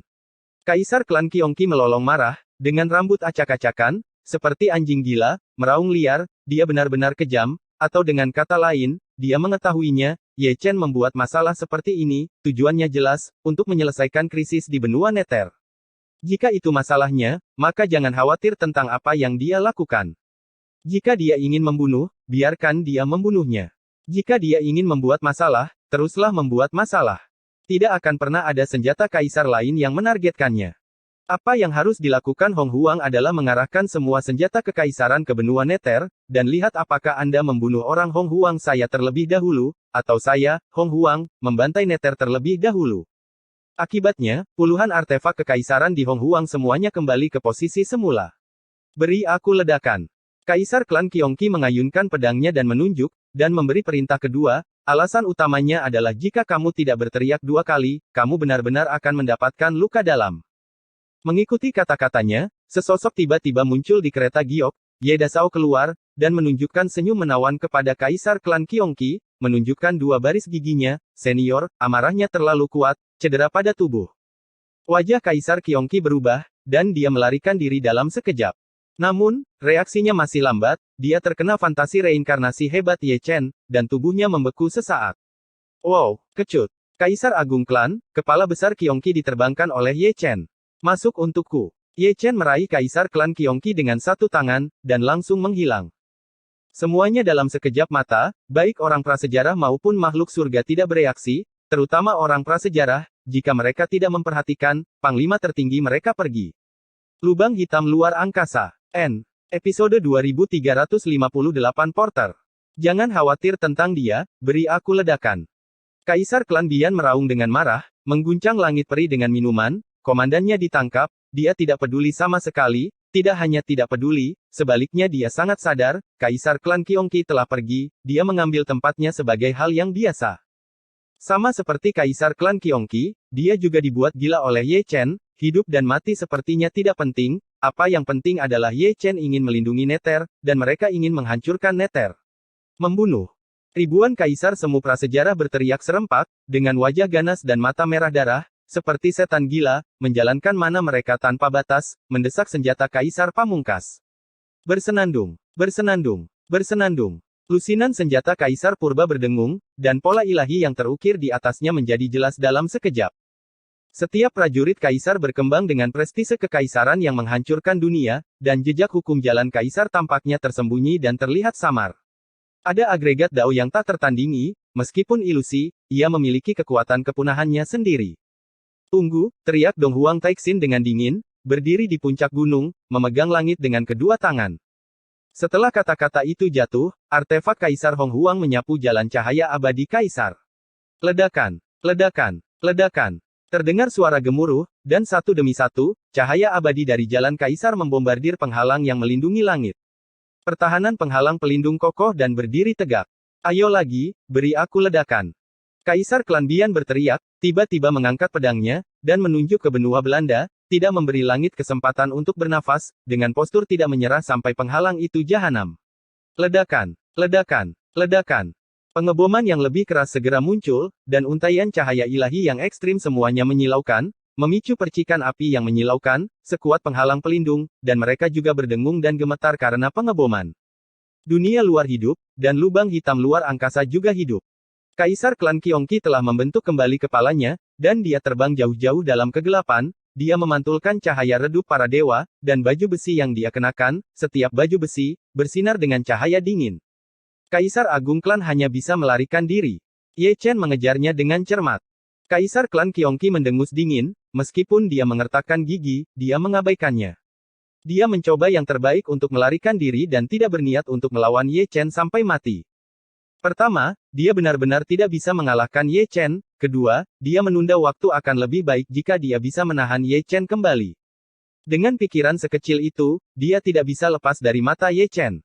[SPEAKER 2] Kaisar Klan Qiongqi melolong marah, dengan rambut acak-acakan, seperti anjing gila, meraung liar, dia benar-benar kejam, atau dengan kata lain, dia mengetahuinya, Ye Chen membuat masalah seperti ini, tujuannya jelas, untuk menyelesaikan krisis di benua Nether. Jika itu masalahnya, maka jangan khawatir tentang apa yang dia lakukan. Jika dia ingin membunuh, biarkan dia membunuhnya. Jika dia ingin membuat masalah, teruslah membuat masalah. Tidak akan pernah ada senjata kaisar lain yang menargetkannya. Apa yang harus dilakukan Hong Huang adalah mengarahkan semua senjata kekaisaran ke benua Nether, dan lihat apakah Anda membunuh orang Hong Huang saya terlebih dahulu, atau saya, Hong Huang, membantai Nether terlebih dahulu. Akibatnya, puluhan artefak kekaisaran di Hong Huang semuanya kembali ke posisi semula. Beri aku ledakan. Kaisar Klan Qiongqi mengayunkan pedangnya dan menunjuk, dan memberi perintah kedua, alasan utamanya adalah jika kamu tidak berteriak 2 kali, kamu benar-benar akan mendapatkan luka dalam. Mengikuti kata-katanya, sesosok tiba-tiba muncul di kereta giok, Ye Dasao keluar, dan menunjukkan senyum menawan kepada Kaisar Klan Qiongqi, menunjukkan 2 baris giginya, senior, amarahnya terlalu kuat, cedera pada tubuh. Wajah Kaisar Qiongqi berubah, dan dia melarikan diri dalam sekejap. Namun, reaksinya masih lambat, dia terkena fantasi reinkarnasi hebat Ye Chen, dan tubuhnya membeku sesaat. Wow, kecut. Kaisar Agung Klan, kepala besar Qiongqi diterbangkan oleh Ye Chen. Masuk untukku. Ye Chen meraih kaisar klan Qiongqi dengan satu tangan, dan langsung menghilang. Semuanya dalam sekejap mata, baik orang prasejarah maupun makhluk surga tidak bereaksi, terutama orang prasejarah, jika mereka tidak memperhatikan, panglima tertinggi mereka pergi. Lubang hitam luar angkasa. N. Episode 2358 Porter. Jangan khawatir tentang dia, beri aku ledakan. Kaisar klan Bian meraung dengan marah, mengguncang langit peri dengan minuman, komandannya ditangkap, dia tidak peduli sama sekali, tidak hanya tidak peduli, sebaliknya dia sangat sadar, Kaisar klan Qiongqi telah pergi, dia mengambil tempatnya sebagai hal yang biasa. Sama seperti Kaisar klan Qiongqi, dia juga dibuat gila oleh Ye Chen, hidup dan mati sepertinya tidak penting, apa yang penting adalah Ye Chen ingin melindungi Nether, dan mereka ingin menghancurkan Nether. Membunuh. Ribuan kaisar semu prasejarah berteriak serempak, dengan wajah ganas dan mata merah darah, seperti setan gila, menjalankan mana mereka tanpa batas, mendesak senjata kaisar pamungkas. Bersenandung, bersenandung, bersenandung. Lusinan senjata kaisar purba berdengung, dan pola ilahi yang terukir di atasnya menjadi jelas dalam sekejap. Setiap prajurit kaisar berkembang dengan prestise kekaisaran yang menghancurkan dunia, dan jejak hukum jalan kaisar tampaknya tersembunyi dan terlihat samar. Ada agregat Dao yang tak tertandingi, meskipun ilusi, ia memiliki kekuatan kepunahannya sendiri. Tunggu, teriak Dong Huang Taixin dengan dingin, berdiri di puncak gunung, memegang langit dengan kedua tangan. Setelah kata-kata itu jatuh, artefak Kaisar Hong Huang menyapu jalan cahaya abadi Kaisar. Ledakan, ledakan, ledakan. Terdengar suara gemuruh, dan satu demi satu, cahaya abadi dari jalan Kaisar membombardir penghalang yang melindungi langit. Pertahanan penghalang pelindung kokoh dan berdiri tegak. Ayo lagi, beri aku ledakan. Kaisar klan Bian berteriak, tiba-tiba mengangkat pedangnya, dan menunjuk ke benua Belanda, tidak memberi langit kesempatan untuk bernafas, dengan postur tidak menyerah sampai penghalang itu jahanam. Ledakan, ledakan, ledakan. Pengeboman yang lebih keras segera muncul, dan untaian cahaya ilahi yang ekstrim semuanya menyilaukan, memicu percikan api yang menyilaukan, sekuat penghalang pelindung, dan mereka juga berdengung dan gemetar karena pengeboman. Dunia luar hidup, dan lubang hitam luar angkasa juga hidup. Kaisar klan Qiongqi telah membentuk kembali kepalanya, dan dia terbang jauh-jauh dalam kegelapan, dia memantulkan cahaya redup para dewa, dan baju besi yang dia kenakan, setiap baju besi, bersinar dengan cahaya dingin. Kaisar Agung klan hanya bisa melarikan diri. Ye Chen mengejarnya dengan cermat. Kaisar klan Qiongqi mendengus dingin, meskipun dia mengertakkan gigi, dia mengabaikannya. Dia mencoba yang terbaik untuk melarikan diri dan tidak berniat untuk melawan Ye Chen sampai mati. Pertama, dia benar-benar tidak bisa mengalahkan Ye Chen, kedua, dia menunda waktu akan lebih baik jika dia bisa menahan Ye Chen kembali. Dengan pikiran sekecil itu, dia tidak bisa lepas dari mata Ye Chen.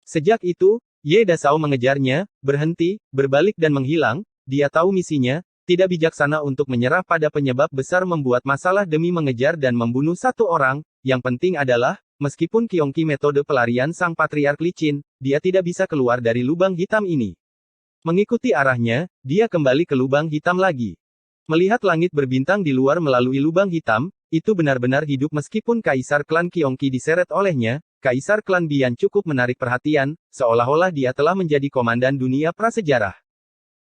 [SPEAKER 2] Sejak itu, Ye Dasao mengejarnya, berhenti, berbalik dan menghilang, dia tahu misinya, tidak bijaksana untuk menyerah pada penyebab besar membuat masalah demi mengejar dan membunuh satu orang, yang penting adalah, meskipun Qiongqi metode pelarian sang patriark licin, dia tidak bisa keluar dari lubang hitam ini. Mengikuti arahnya, dia kembali ke lubang hitam lagi. Melihat langit berbintang di luar melalui lubang hitam, itu benar-benar hidup meskipun Kaisar klan Qiongqi diseret olehnya, Kaisar klan Bian cukup menarik perhatian, seolah-olah dia telah menjadi komandan dunia prasejarah.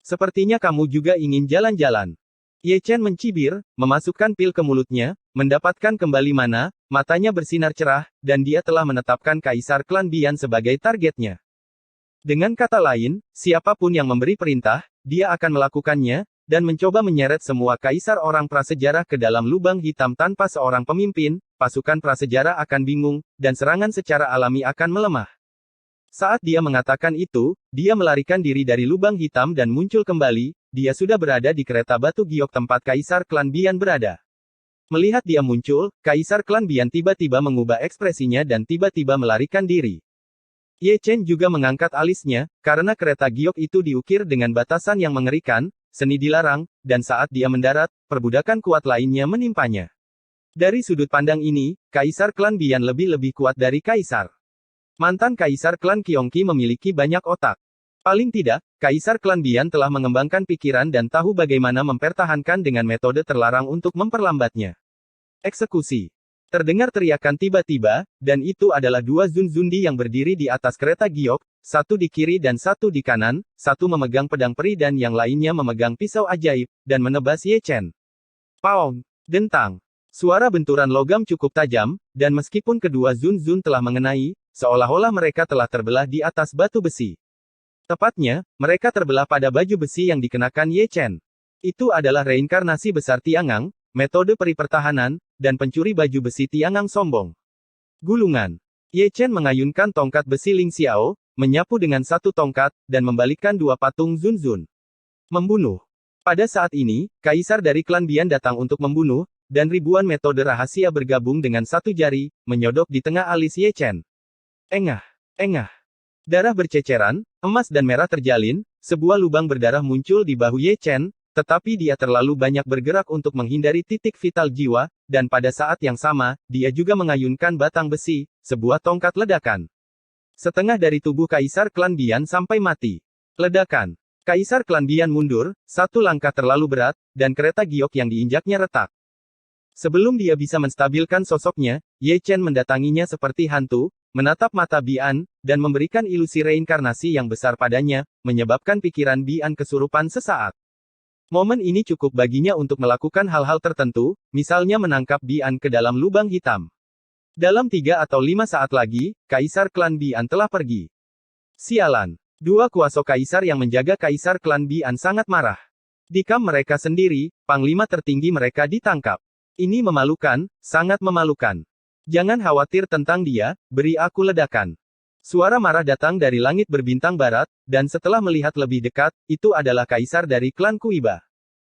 [SPEAKER 2] Sepertinya kamu juga ingin jalan-jalan. Ye Chen mencibir, memasukkan pil ke mulutnya, mendapatkan kembali mana, matanya bersinar cerah, dan dia telah menetapkan Kaisar klan Bian sebagai targetnya. Dengan kata lain, siapapun yang memberi perintah, dia akan melakukannya, dan mencoba menyeret semua kaisar orang prasejarah ke dalam lubang hitam tanpa seorang pemimpin, pasukan prasejarah akan bingung, dan serangan secara alami akan melemah. Saat dia mengatakan itu, dia melarikan diri dari lubang hitam dan muncul kembali, dia sudah berada di kereta batu giok tempat Kaisar klan Bian berada. Melihat dia muncul, Kaisar klan Bian tiba-tiba mengubah ekspresinya dan tiba-tiba melarikan diri. Ye Chen juga mengangkat alisnya, karena kereta giok itu diukir dengan batasan yang mengerikan, seni dilarang, dan saat dia mendarat, perbudakan kuat lainnya menimpanya. Dari sudut pandang ini, Kaisar klan Bian lebih kuat dari Kaisar. Mantan Kaisar klan Qiongqi memiliki banyak otak. Paling tidak, Kaisar klan Bian telah mengembangkan pikiran dan tahu bagaimana mempertahankan dengan metode terlarang untuk memperlambatnya. Eksekusi. Terdengar teriakan tiba-tiba, dan itu adalah dua Zunzundi yang berdiri di atas kereta giok, satu di kiri dan satu di kanan, satu memegang pedang peri dan yang lainnya memegang pisau ajaib, dan menebas Ye Chen. Paung! Dentang! Suara benturan logam cukup tajam, dan meskipun kedua Zun telah mengenai, seolah-olah mereka telah terbelah di atas batu besi. Tepatnya, mereka terbelah pada baju besi yang dikenakan Ye Chen. Itu adalah reinkarnasi besar Tiangang, metode peri pertahanan, dan pencuri baju besi Tiangang sombong. Gulungan. Ye Chen mengayunkan tongkat besi Ling Xiao, menyapu dengan satu tongkat, dan membalikkan dua patung Zun. Membunuh. Pada saat ini, kaisar dari klan Bian datang untuk membunuh, dan ribuan metode rahasia bergabung dengan satu jari, menyodok di tengah alis Ye Chen. Engah. Darah berceceran, emas dan merah terjalin, sebuah lubang berdarah muncul di bahu Ye Chen, tetapi dia terlalu banyak bergerak untuk menghindari titik vital jiwa, dan pada saat yang sama, dia juga mengayunkan batang besi, sebuah tongkat ledakan. Setengah dari tubuh kaisar klan Bian sampai mati. Ledakan. Kaisar klan Bian mundur, satu langkah terlalu berat, dan kereta giok yang diinjaknya retak. Sebelum dia bisa menstabilkan sosoknya, Ye Chen mendatanginya seperti hantu, menatap mata Bian, dan memberikan ilusi reinkarnasi yang besar padanya, menyebabkan pikiran Bian kesurupan sesaat. Momen ini cukup baginya untuk melakukan hal-hal tertentu, misalnya menangkap Bian ke dalam lubang hitam. Dalam 3 atau 5 saat lagi, kaisar klan Bian telah pergi. Sialan. Dua kuasa kaisar yang menjaga kaisar klan Bian sangat marah. Di kamp mereka sendiri, panglima tertinggi mereka ditangkap. Ini memalukan, sangat memalukan. Jangan khawatir tentang dia, beri aku ledakan. Suara marah datang dari langit berbintang barat, dan setelah melihat lebih dekat, itu adalah kaisar dari klan Kuiba.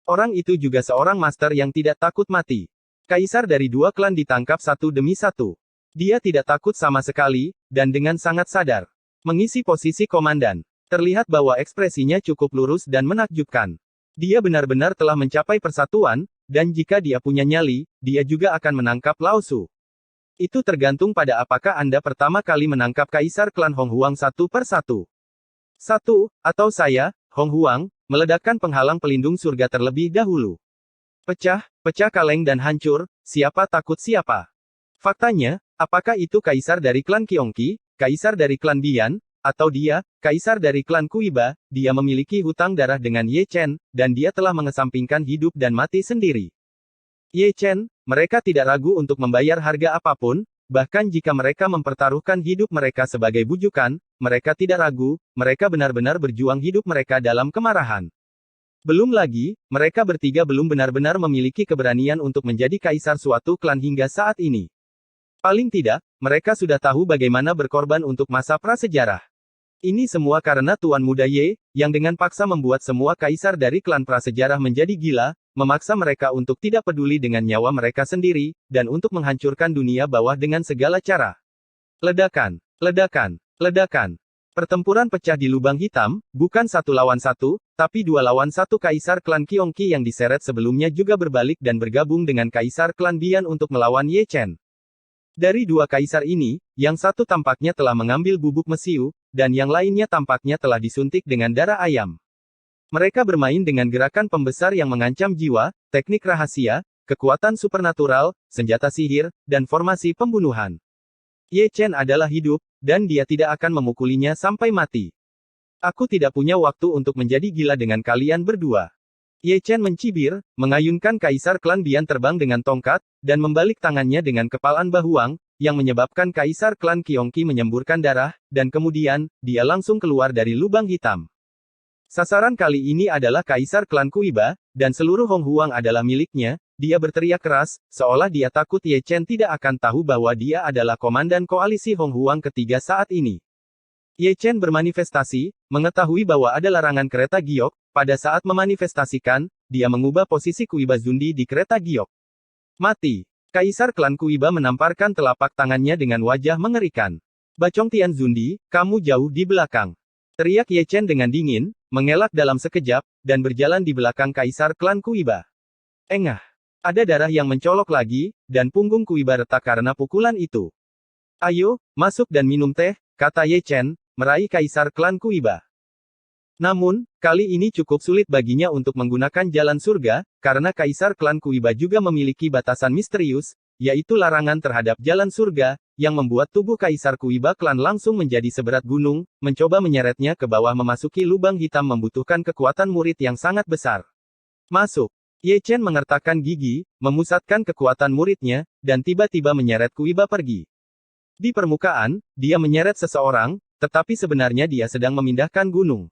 [SPEAKER 2] Orang itu juga seorang master yang tidak takut mati. Kaisar dari dua klan ditangkap satu demi satu. Dia tidak takut sama sekali, dan dengan sangat sadar. Mengisi posisi komandan. Terlihat bahwa ekspresinya cukup lurus dan menakjubkan. Dia benar-benar telah mencapai persatuan, dan jika dia punya nyali, dia juga akan menangkap Lao Su. Itu tergantung pada apakah Anda pertama kali menangkap kaisar klan Hong Huang satu per satu. Atau saya, Hong Huang, meledakkan penghalang pelindung surga terlebih dahulu. Pecah kaleng dan hancur, siapa takut siapa. Faktanya, apakah itu kaisar dari klan Qiongqi, kaisar dari klan Bian, atau dia, kaisar dari klan Kuiba, dia memiliki hutang darah dengan Ye Chen, dan dia telah mengesampingkan hidup dan mati sendiri. Ye Chen, mereka tidak ragu untuk membayar harga apapun, bahkan jika mereka mempertaruhkan hidup mereka sebagai bujukan, mereka tidak ragu, mereka benar-benar berjuang hidup mereka dalam kemarahan. Belum lagi, mereka bertiga belum benar-benar memiliki keberanian untuk menjadi kaisar suatu klan hingga saat ini. Paling tidak, mereka sudah tahu bagaimana berkorban untuk masa prasejarah. Ini semua karena Tuan Muda Ye, yang dengan paksa membuat semua kaisar dari klan prasejarah menjadi gila, memaksa mereka untuk tidak peduli dengan nyawa mereka sendiri, dan untuk menghancurkan dunia bawah dengan segala cara. Ledakan. Pertempuran pecah di lubang hitam, bukan 1 lawan 1, tapi 2 lawan 1 kaisar klan Qiongqi yang diseret sebelumnya juga berbalik dan bergabung dengan kaisar klan Bian untuk melawan Ye Chen. Dari dua kaisar ini, yang satu tampaknya telah mengambil bubuk mesiu, dan yang lainnya tampaknya telah disuntik dengan darah ayam. Mereka bermain dengan gerakan pembesar yang mengancam jiwa, teknik rahasia, kekuatan supernatural, senjata sihir, dan formasi pembunuhan. Ye Chen adalah hidup, dan dia tidak akan memukulinya sampai mati. Aku tidak punya waktu untuk menjadi gila dengan kalian berdua. Ye Chen mencibir, mengayunkan kaisar klan Bian terbang dengan tongkat, dan membalik tangannya dengan kepalan bahuang, yang menyebabkan kaisar klan Qiongqi menyemburkan darah, dan kemudian, dia langsung keluar dari lubang hitam. Sasaran kali ini adalah kaisar klan Kuiba, dan seluruh Hong Huang adalah miliknya. Dia berteriak keras, seolah dia takut Ye Chen tidak akan tahu bahwa dia adalah komandan koalisi Hong Huang ketiga saat ini. Ye Chen bermanifestasi, mengetahui bahwa ada larangan kereta giok. Pada saat memanifestasikan, dia mengubah posisi Kuiba Zundi di kereta giok. Mati. Kaisar klan Kuiba menamparkan telapak tangannya dengan wajah mengerikan. Bacong Tian Zundi, kamu jauh di belakang. Teriak Ye Chen dengan dingin, mengelak dalam sekejap, dan berjalan di belakang kaisar klan Kuiba. Engah. Ada darah yang mencolok lagi, dan punggung Kuiba retak karena pukulan itu. Ayo, masuk dan minum teh, kata Ye Chen, meraih kaisar klan Kuiba. Namun, kali ini cukup sulit baginya untuk menggunakan jalan surga, karena kaisar klan Kuiba juga memiliki batasan misterius, yaitu larangan terhadap jalan surga, yang membuat tubuh kaisar Kuiba klan langsung menjadi seberat gunung, mencoba menyeretnya ke bawah memasuki lubang hitam membutuhkan kekuatan murid yang sangat besar. Masuk. Ye Chen mengertakkan gigi, memusatkan kekuatan muridnya, dan tiba-tiba menyeret Kuiba pergi. Di permukaan, dia menyeret seseorang, tetapi sebenarnya dia sedang memindahkan gunung.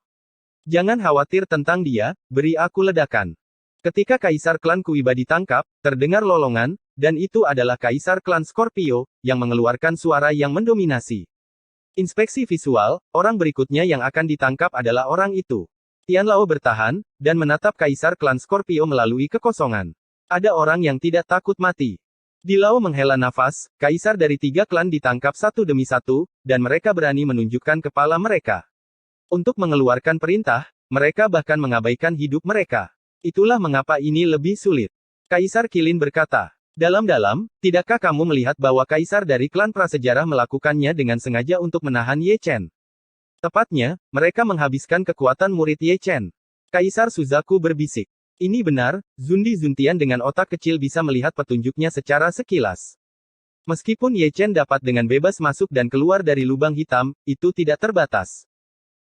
[SPEAKER 2] Jangan khawatir tentang dia, beri aku ledakan. Ketika Kaisar klan Kuiba ditangkap, terdengar lolongan, dan itu adalah Kaisar klan Scorpio, yang mengeluarkan suara yang mendominasi. Inspeksi visual, orang berikutnya yang akan ditangkap adalah orang itu. Tian Lao bertahan, dan menatap Kaisar klan Scorpio melalui kekosongan. Ada orang yang tidak takut mati. Di Lao menghela nafas, Kaisar dari 3 klan ditangkap satu demi satu, dan mereka berani menunjukkan kepala mereka. Untuk mengeluarkan perintah, mereka bahkan mengabaikan hidup mereka. Itulah mengapa ini lebih sulit. Kaisar Qilin berkata, dalam-dalam, tidakkah kamu melihat bahwa Kaisar dari klan prasejarah melakukannya dengan sengaja untuk menahan Ye Chen? Tepatnya, mereka menghabiskan kekuatan murid Ye Chen. Kaisar Suzaku berbisik. Ini benar, Zundi Zuntian dengan otak kecil bisa melihat petunjuknya secara sekilas. Meskipun Ye Chen dapat dengan bebas masuk dan keluar dari lubang hitam, itu tidak terbatas.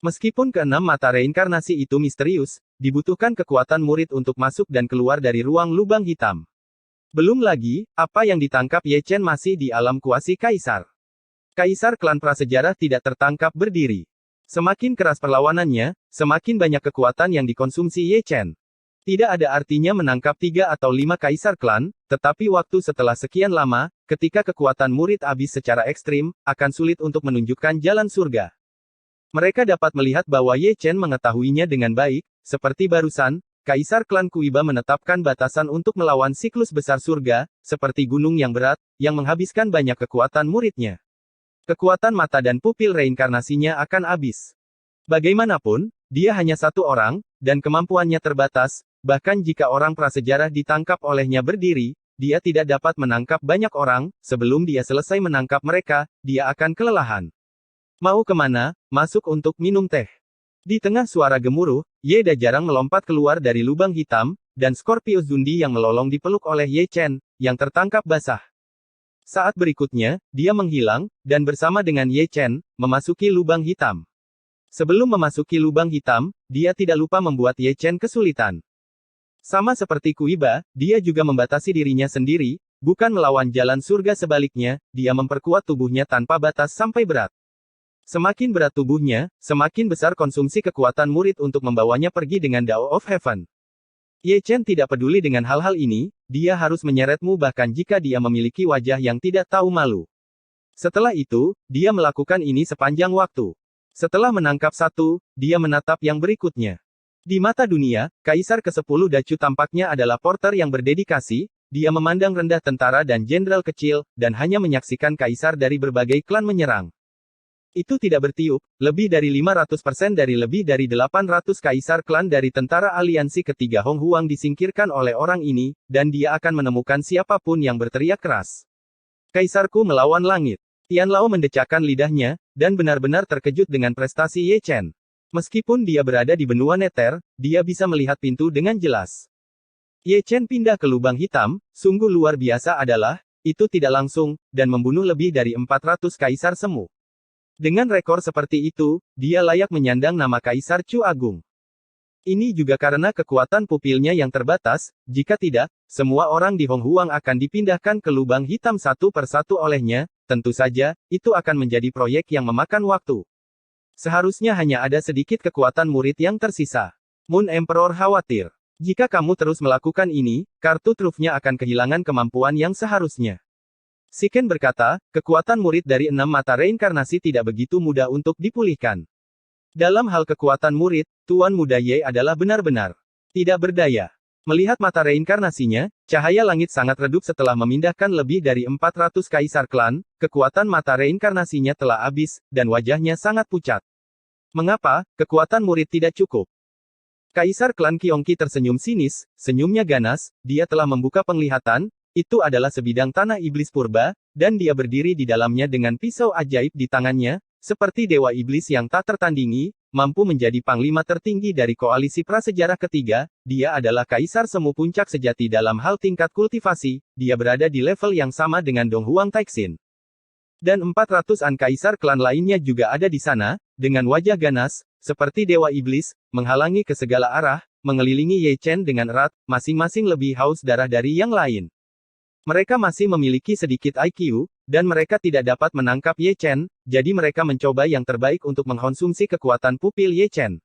[SPEAKER 2] Meskipun keenam mata reinkarnasi itu misterius, dibutuhkan kekuatan murid untuk masuk dan keluar dari ruang lubang hitam. Belum lagi, apa yang ditangkap Ye Chen masih di alam kuasi Kaisar. Kaisar klan prasejarah tidak tertangkap berdiri. Semakin keras perlawanannya, semakin banyak kekuatan yang dikonsumsi Ye Chen. Tidak ada artinya menangkap 3 atau 5 Kaisar klan, tetapi waktu setelah sekian lama, ketika kekuatan murid habis secara ekstrim, akan sulit untuk menunjukkan jalan surga. Mereka dapat melihat bahwa Ye Chen mengetahuinya dengan baik, seperti barusan, Kaisar klan Kuiba menetapkan batasan untuk melawan siklus besar surga, seperti gunung yang berat, yang menghabiskan banyak kekuatan muridnya. Kekuatan mata dan pupil reinkarnasinya akan habis. Bagaimanapun, dia hanya satu orang, dan kemampuannya terbatas, bahkan jika orang prasejarah ditangkap olehnya berdiri, dia tidak dapat menangkap banyak orang, sebelum dia selesai menangkap mereka, dia akan kelelahan. Mau kemana? Masuk untuk minum teh. Di tengah suara gemuruh, Ye Da jarang melompat keluar dari lubang hitam, dan Scorpio Zundi yang melolong dipeluk oleh Ye Chen, yang tertangkap basah. Saat berikutnya, dia menghilang, dan bersama dengan Ye Chen, memasuki lubang hitam. Sebelum memasuki lubang hitam, dia tidak lupa membuat Ye Chen kesulitan. Sama seperti Kuiba, dia juga membatasi dirinya sendiri, bukan melawan jalan surga sebaliknya, dia memperkuat tubuhnya tanpa batas sampai berat. Semakin berat tubuhnya, semakin besar konsumsi kekuatan murid untuk membawanya pergi dengan Dao of Heaven. Ye Chen tidak peduli dengan hal-hal ini, dia harus menyeretmu bahkan jika dia memiliki wajah yang tidak tahu malu. Setelah itu, dia melakukan ini sepanjang waktu. Setelah menangkap satu, dia menatap yang berikutnya. Di mata dunia, Kaisar ke-10 Dacu tampaknya adalah porter yang berdedikasi, dia memandang rendah tentara dan jenderal kecil, dan hanya menyaksikan Kaisar dari berbagai klan menyerang. Itu tidak bertiup, lebih dari 500% dari lebih dari 800 Kaisar klan dari tentara aliansi ketiga Hong Huang disingkirkan oleh orang ini, dan dia akan menemukan siapapun yang berteriak keras. Kaisarku melawan langit. Tian Lao mendecakkan lidahnya, dan benar-benar terkejut dengan prestasi Ye Chen. Meskipun dia berada di benua neter, dia bisa melihat pintu dengan jelas. Ye Chen pindah ke lubang hitam, sungguh luar biasa adalah, itu tidak langsung, dan membunuh lebih dari 400 Kaisar semu. Dengan rekor seperti itu, dia layak menyandang nama Kaisar Chu Agung. Ini juga karena kekuatan pupilnya yang terbatas, jika tidak, semua orang di Hong Huang akan dipindahkan ke lubang hitam satu persatu olehnya, tentu saja, itu akan menjadi proyek yang memakan waktu. Seharusnya hanya ada sedikit kekuatan murid yang tersisa. Moon Emperor khawatir. Jika kamu terus melakukan ini, kartu trufnya akan kehilangan kemampuan yang seharusnya. Shiken berkata, kekuatan murid dari 6 mata reinkarnasi tidak begitu mudah untuk dipulihkan. Dalam hal kekuatan murid, Tuan Muda Ye adalah benar-benar tidak berdaya. Melihat mata reinkarnasinya, cahaya langit sangat redup setelah memindahkan lebih dari 400 Kaisar klan, kekuatan mata reinkarnasinya telah habis, dan wajahnya sangat pucat. Mengapa, kekuatan murid tidak cukup? Kaisar klan Qiongqi tersenyum sinis, senyumnya ganas, dia telah membuka penglihatan, itu adalah sebidang tanah iblis purba, dan dia berdiri di dalamnya dengan pisau ajaib di tangannya, seperti dewa iblis yang tak tertandingi, mampu menjadi panglima tertinggi dari koalisi prasejarah ketiga, dia adalah kaisar semu puncak sejati dalam hal tingkat kultivasi, dia berada di level yang sama dengan Dong Huang Taixin. Dan 400-an kaisar klan lainnya juga ada di sana, dengan wajah ganas, seperti dewa iblis, menghalangi ke segala arah, mengelilingi Ye Chen dengan erat, masing-masing lebih haus darah dari yang lain. Mereka masih memiliki sedikit IQ, dan mereka tidak dapat menangkap Ye Chen, jadi mereka mencoba yang terbaik untuk mengkonsumsi kekuatan pupil Ye Chen.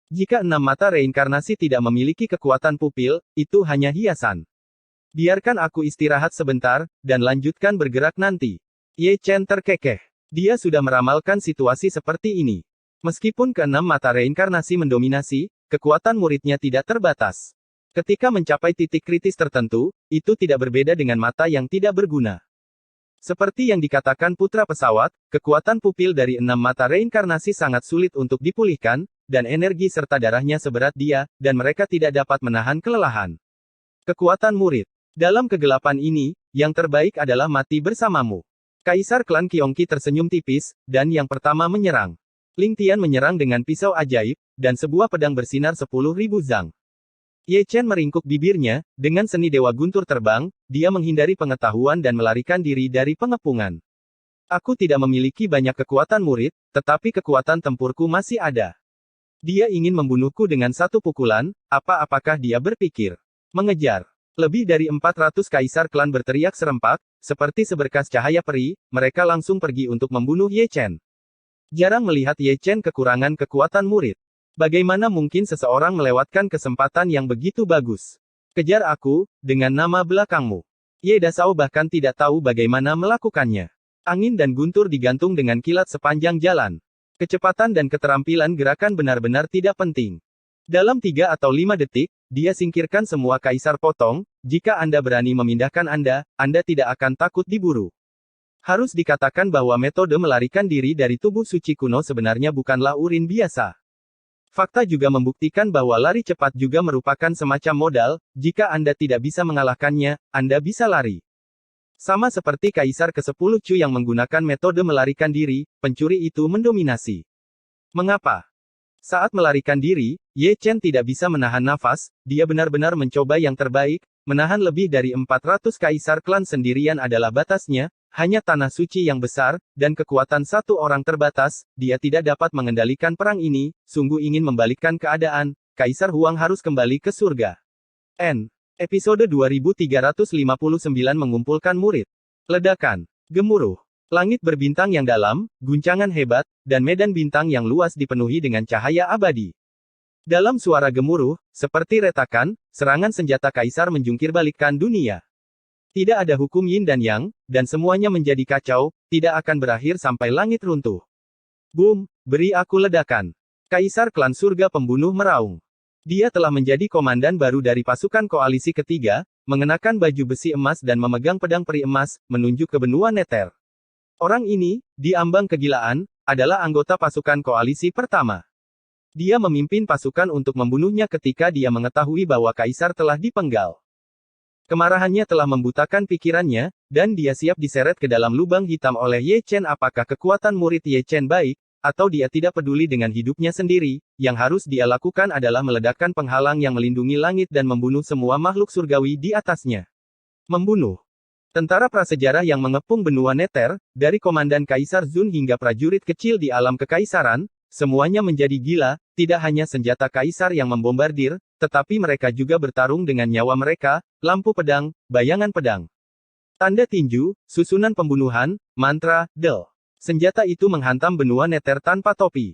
[SPEAKER 2] Jika enam mata reinkarnasi tidak memiliki kekuatan pupil, itu hanya hiasan. Biarkan aku istirahat sebentar, dan lanjutkan bergerak nanti. Ye Chen terkekeh. Dia sudah meramalkan situasi seperti ini. Meskipun keenam mata reinkarnasi mendominasi, kekuatan muridnya tidak terbatas. Ketika mencapai titik kritis tertentu, itu tidak berbeda dengan mata yang tidak berguna. Seperti yang dikatakan putra pesawat, kekuatan pupil dari enam mata reinkarnasi sangat sulit untuk dipulihkan, dan energi serta darahnya seberat dia, dan mereka tidak dapat menahan kelelahan. Kekuatan murid. Dalam kegelapan ini, yang terbaik adalah mati bersamamu. Kaisar klan Qiongqi tersenyum tipis, dan yang pertama menyerang. Ling Tian menyerang dengan pisau ajaib, dan sebuah pedang bersinar 10.000 zang. Ye Chen meringkuk bibirnya, dengan seni dewa guntur terbang, dia menghindari pengetahuan dan melarikan diri dari pengepungan. Aku tidak memiliki banyak kekuatan murid, tetapi kekuatan tempurku masih ada. Dia ingin membunuhku dengan satu pukulan, apakah dia berpikir? Mengejar. Lebih dari 400 kaisar klan berteriak serempak, seperti seberkas cahaya peri, mereka langsung pergi untuk membunuh Ye Chen. Jarang melihat Ye Chen kekurangan kekuatan murid. Bagaimana mungkin seseorang melewatkan kesempatan yang begitu bagus? Kejar aku, dengan nama belakangmu. Ye Dasao bahkan tidak tahu bagaimana melakukannya. Angin dan guntur digantung dengan kilat sepanjang jalan. Kecepatan dan keterampilan gerakan benar-benar tidak penting. Dalam 3 atau 5 detik, dia singkirkan semua kaisar potong. Jika Anda berani memindahkan Anda tidak akan takut diburu. Harus dikatakan bahwa metode melarikan diri dari tubuh suci kuno sebenarnya bukanlah urin biasa. Fakta juga membuktikan bahwa lari cepat juga merupakan semacam modal. Jika Anda tidak bisa mengalahkannya, Anda bisa lari. Sama seperti Kaisar ke-10 Chu yang menggunakan metode melarikan diri, pencuri itu mendominasi. Mengapa? Saat melarikan diri, Ye Chen tidak bisa menahan nafas, dia benar-benar mencoba yang terbaik, menahan lebih dari 400 kaisar klan sendirian adalah batasnya, hanya tanah suci yang besar, dan kekuatan satu orang terbatas, dia tidak dapat mengendalikan perang ini, sungguh ingin membalikkan keadaan, Kaisar Huang harus kembali ke surga. Episode 2359 mengumpulkan murid. Ledakan. Gemuruh. Langit berbintang yang dalam, guncangan hebat, dan medan bintang yang luas dipenuhi dengan cahaya abadi. Dalam suara gemuruh, seperti retakan, serangan senjata kaisar menjungkirbalikkan dunia. Tidak ada hukum yin dan yang, dan semuanya menjadi kacau, tidak akan berakhir sampai langit runtuh. Boom, beri aku ledakan. Kaisar klan surga pembunuh meraung. Dia telah menjadi komandan baru dari pasukan koalisi ketiga, mengenakan baju besi emas dan memegang pedang peri emas, menunjuk ke benua Nether. Orang ini, di ambang kegilaan, adalah anggota pasukan koalisi pertama. Dia memimpin pasukan untuk membunuhnya ketika dia mengetahui bahwa kaisar telah dipenggal. Kemarahannya telah membutakan pikirannya, dan dia siap diseret ke dalam lubang hitam oleh Ye Chen. Apakah kekuatan murid Ye Chen baik, atau dia tidak peduli dengan hidupnya sendiri? Yang harus dia lakukan adalah meledakkan penghalang yang melindungi langit dan membunuh semua makhluk surgawi di atasnya. Membunuh. Tentara prasejarah yang mengepung benua Nether, dari Komandan Kaisar Zun hingga prajurit kecil di alam kekaisaran, semuanya menjadi gila, tidak hanya senjata kaisar yang membombardir, tetapi mereka juga bertarung dengan nyawa mereka, lampu pedang, bayangan pedang. Tanda tinju, susunan pembunuhan, mantra, del. Senjata itu menghantam benua Nether tanpa topi.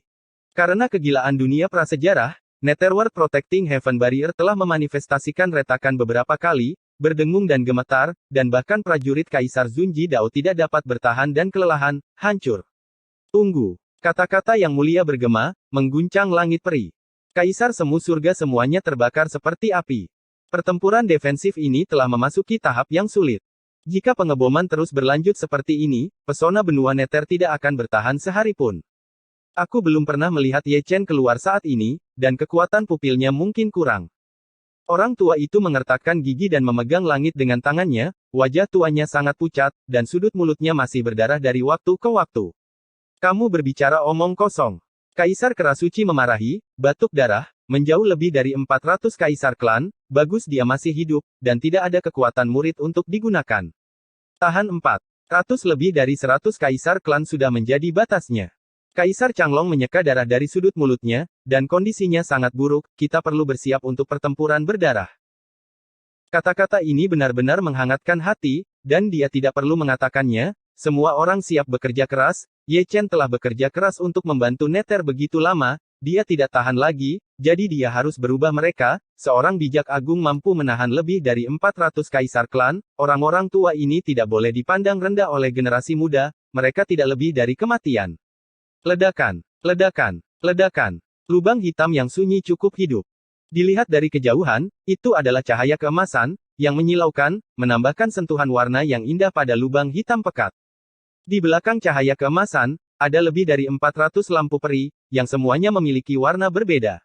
[SPEAKER 2] Karena kegilaan dunia prasejarah, Netherworld Protecting Heaven Barrier telah memanifestasikan retakan beberapa kali, berdengung dan gemetar, dan bahkan prajurit Kaisar Zunji Dao tidak dapat bertahan dan kelelahan, hancur. Tunggu. Kata-kata yang mulia bergema, mengguncang langit peri. Kaisar semu surga semuanya terbakar seperti api. Pertempuran defensif ini telah memasuki tahap yang sulit. Jika pengeboman terus berlanjut seperti ini, pesona benua Nether tidak akan bertahan sehari pun. Aku belum pernah melihat Ye Chen keluar saat ini, dan kekuatan pupilnya mungkin kurang. Orang tua itu mengertakkan gigi dan memegang langit dengan tangannya, wajah tuanya sangat pucat, dan sudut mulutnya masih berdarah dari waktu ke waktu. Kamu berbicara omong kosong. Kaisar Kerasuci memarahi, batuk darah, menjauh lebih dari 400 kaisar klan, bagus dia masih hidup, dan tidak ada kekuatan murid untuk digunakan. Tahan 400 lebih dari 100 kaisar klan sudah menjadi batasnya. Kaisar Changlong menyeka darah dari sudut mulutnya, dan kondisinya sangat buruk, kita perlu bersiap untuk pertempuran berdarah. Kata-kata ini benar-benar menghangatkan hati, dan dia tidak perlu mengatakannya, semua orang siap bekerja keras. Ye Chen telah bekerja keras untuk membantu Nether begitu lama, dia tidak tahan lagi, jadi dia harus berubah mereka. Seorang bijak agung mampu menahan lebih dari 400 kaisar klan, orang-orang tua ini tidak boleh dipandang rendah oleh generasi muda, mereka tidak lebih dari kematian. Ledakan, ledakan, ledakan. Lubang hitam yang sunyi cukup hidup. Dilihat dari kejauhan, itu adalah cahaya keemasan, yang menyilaukan, menambahkan sentuhan warna yang indah pada lubang hitam pekat. Di belakang cahaya keemasan, ada lebih dari 400 lampu peri, yang semuanya memiliki warna berbeda.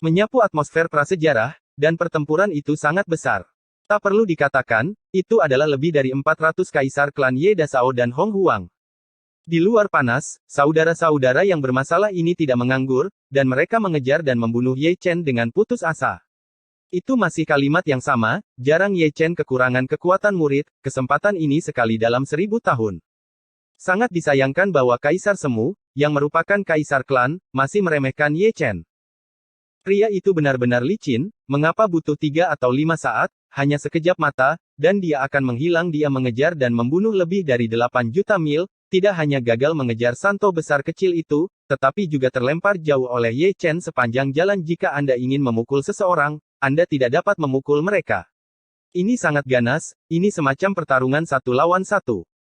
[SPEAKER 2] Menyapu atmosfer prasejarah, dan pertempuran itu sangat besar. Tak perlu dikatakan, itu adalah lebih dari 400 kaisar klan Ye Dasao dan Hong Huang. Di luar panas, saudara-saudara yang bermasalah ini tidak menganggur, dan mereka mengejar dan membunuh Ye Chen dengan putus asa. Itu masih kalimat yang sama, jarang Ye Chen kekurangan kekuatan murid, kesempatan ini sekali dalam 1000 tahun. Sangat disayangkan bahwa Kaisar Semu, yang merupakan kaisar klan, masih meremehkan Ye Chen. Pria itu benar-benar licin, mengapa butuh 3 atau 5 saat, hanya sekejap mata, dan dia akan menghilang. Dia mengejar dan membunuh lebih dari 8 juta mil, tidak hanya gagal mengejar santo besar kecil itu, tetapi juga terlempar jauh oleh Ye Chen sepanjang jalan. Jika Anda ingin memukul seseorang, Anda tidak dapat memukul mereka. Ini sangat ganas, ini semacam pertarungan 1 lawan 1.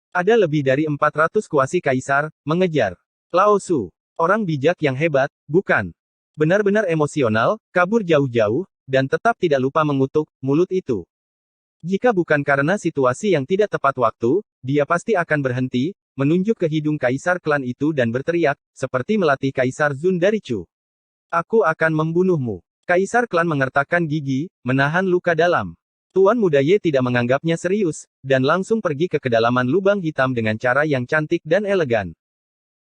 [SPEAKER 2] Ada lebih dari 400 kuasi kaisar, mengejar Lao Su. Orang bijak yang hebat, bukan? Benar-benar emosional, kabur jauh-jauh, dan tetap tidak lupa mengutuk mulut itu. Jika bukan karena situasi yang tidak tepat waktu, dia pasti akan berhenti, menunjuk ke hidung kaisar klan itu dan berteriak, seperti melatih Kaisar Zun dari Chu. Aku akan membunuhmu. Kaisar klan mengertakkan gigi, menahan luka dalam. Tuan muda Ye tidak menganggapnya serius, dan langsung pergi ke kedalaman lubang hitam dengan cara yang cantik dan elegan.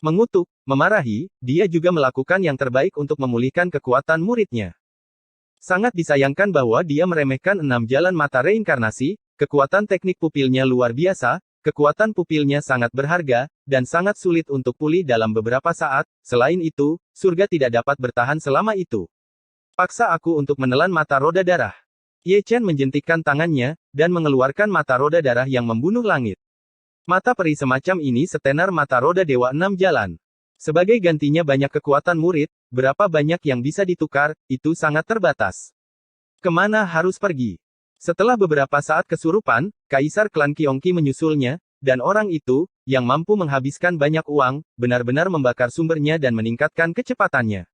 [SPEAKER 2] Mengutuk, memarahi, dia juga melakukan yang terbaik untuk memulihkan kekuatan muridnya. Sangat disayangkan bahwa dia meremehkan 6 jalan mata reinkarnasi, kekuatan teknik pupilnya luar biasa, kekuatan pupilnya sangat berharga, dan sangat sulit untuk pulih dalam beberapa saat. Selain itu, surga tidak dapat bertahan selama itu. Paksa aku untuk menelan mata roda darah. Ye Chen menjentikkan tangannya, dan mengeluarkan mata roda darah yang membunuh langit. Mata peri semacam ini setenar mata roda dewa 6 jalan. Sebagai gantinya banyak kekuatan murid, berapa banyak yang bisa ditukar, itu sangat terbatas. Kemana harus pergi? Setelah beberapa saat kesurupan, Kaisar klan Qiongqi menyusulnya, dan orang itu, yang mampu menghabiskan banyak uang, benar-benar membakar sumbernya dan meningkatkan kecepatannya.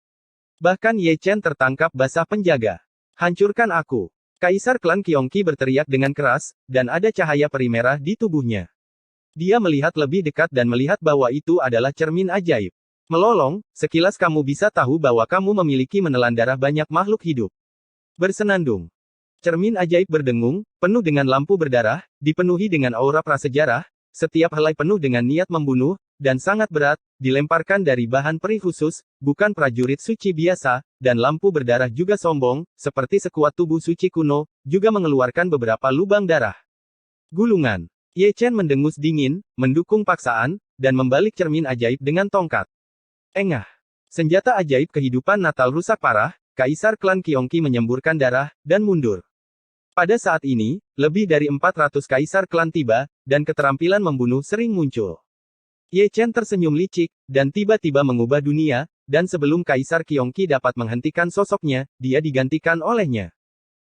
[SPEAKER 2] Bahkan Ye Chen tertangkap basah penjaga. Hancurkan aku. Kaisar klan Qiongqi berteriak dengan keras, dan ada cahaya peri merah di tubuhnya. Dia melihat lebih dekat dan melihat bahwa itu adalah cermin ajaib. Melolong, sekilas kamu bisa tahu bahwa kamu memiliki menelan darah banyak makhluk hidup. Bersenandung. Cermin ajaib berdengung, penuh dengan lampu berdarah, dipenuhi dengan aura prasejarah, setiap helai penuh dengan niat membunuh, dan sangat berat, dilemparkan dari bahan peri khusus, bukan prajurit suci biasa, dan lampu berdarah juga sombong, seperti sekuat tubuh suci kuno, juga mengeluarkan beberapa lubang darah. Gulungan. Ye Chen mendengus dingin, mendukung paksaan, dan membalik cermin ajaib dengan tongkat. Engah. Senjata ajaib kehidupan Natal rusak parah, Kaisar klan Qiongqi menyemburkan darah, dan mundur. Pada saat ini, lebih dari 400 kaisar klan tiba, dan keterampilan membunuh sering muncul. Ye Chen tersenyum licik, dan tiba-tiba mengubah dunia, dan sebelum Kaisar Qiongqi dapat menghentikan sosoknya, dia digantikan olehnya.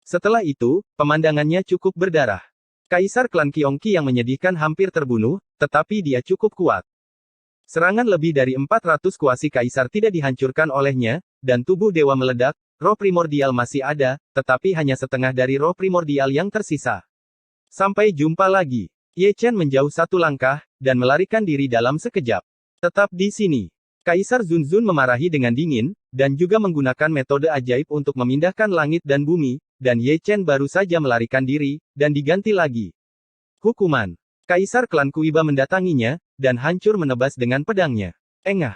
[SPEAKER 2] Setelah itu, pemandangannya cukup berdarah. Kaisar klan Qiongqi yang menyedihkan hampir terbunuh, tetapi dia cukup kuat. Serangan lebih dari 400 kuasi kaisar tidak dihancurkan olehnya, dan tubuh dewa meledak. Roh primordial masih ada, tetapi hanya setengah dari roh primordial yang tersisa. Sampai jumpa lagi. Ye Chen menjauh 1 langkah, dan melarikan diri dalam sekejap. Tetap di sini. Kaisar Zun memarahi dengan dingin, dan juga menggunakan metode ajaib untuk memindahkan langit dan bumi, dan Ye Chen baru saja melarikan diri, dan diganti lagi. Hukuman. Kaisar klan Kuiba mendatanginya, dan hancur menebas dengan pedangnya. Engah.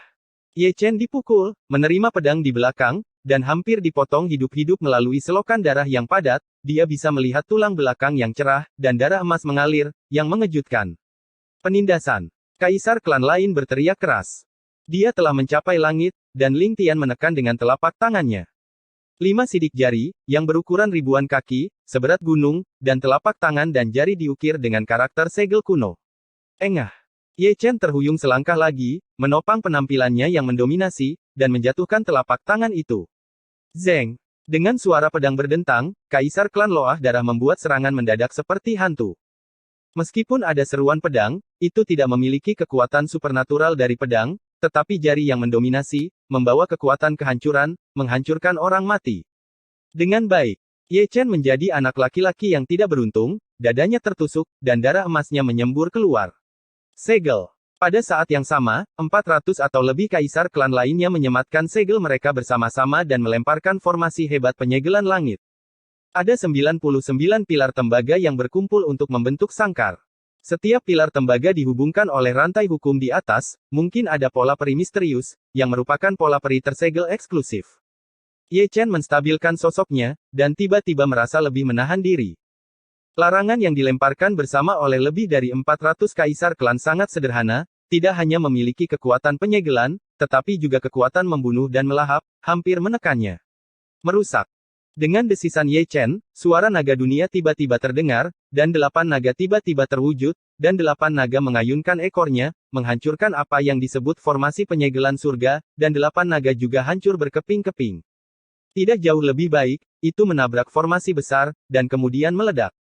[SPEAKER 2] Ye Chen dipukul, menerima pedang di belakang, dan hampir dipotong hidup-hidup melalui selokan darah yang padat. Dia bisa melihat tulang belakang yang cerah, dan darah emas mengalir, yang mengejutkan. Penindasan. Kaisar klan lain berteriak keras. Dia telah mencapai langit, dan Ling Tian menekan dengan telapak tangannya. 5 sidik jari, yang berukuran ribuan kaki, seberat gunung, dan telapak tangan dan jari diukir dengan karakter segel kuno. Engah. Ye Chen terhuyung selangkah lagi, menopang penampilannya yang mendominasi, dan menjatuhkan telapak tangan itu. Zeng. Dengan suara pedang berdentang, Kaisar Klan Loah Darah membuat serangan mendadak seperti hantu. Meskipun ada seruan pedang, itu tidak memiliki kekuatan supernatural dari pedang, tetapi jari yang mendominasi, membawa kekuatan kehancuran, menghancurkan orang mati. Dengan baik, Ye Chen menjadi anak laki-laki yang tidak beruntung, dadanya tertusuk, dan darah emasnya menyembur keluar. Segel. Pada saat yang sama, 400 atau lebih kaisar klan lainnya menyematkan segel mereka bersama-sama dan melemparkan formasi hebat penyegelan langit. Ada 99 pilar tembaga yang berkumpul untuk membentuk sangkar. Setiap pilar tembaga dihubungkan oleh rantai hukum di atas, mungkin ada pola peri misterius, yang merupakan pola peri tersegel eksklusif. Ye Chen menstabilkan sosoknya, dan tiba-tiba merasa lebih menahan diri. Larangan yang dilemparkan bersama oleh lebih dari 400 kaisar klan sangat sederhana, tidak hanya memiliki kekuatan penyegelan, tetapi juga kekuatan membunuh dan melahap, hampir menekannya. Merusak. Dengan desisan Ye Chen, suara naga dunia tiba-tiba terdengar, dan 8 naga tiba-tiba terwujud, dan 8 naga mengayunkan ekornya, menghancurkan apa yang disebut formasi penyegelan surga, dan 8 naga juga hancur berkeping-keping. Tidak jauh lebih baik, itu menabrak formasi besar, dan kemudian meledak.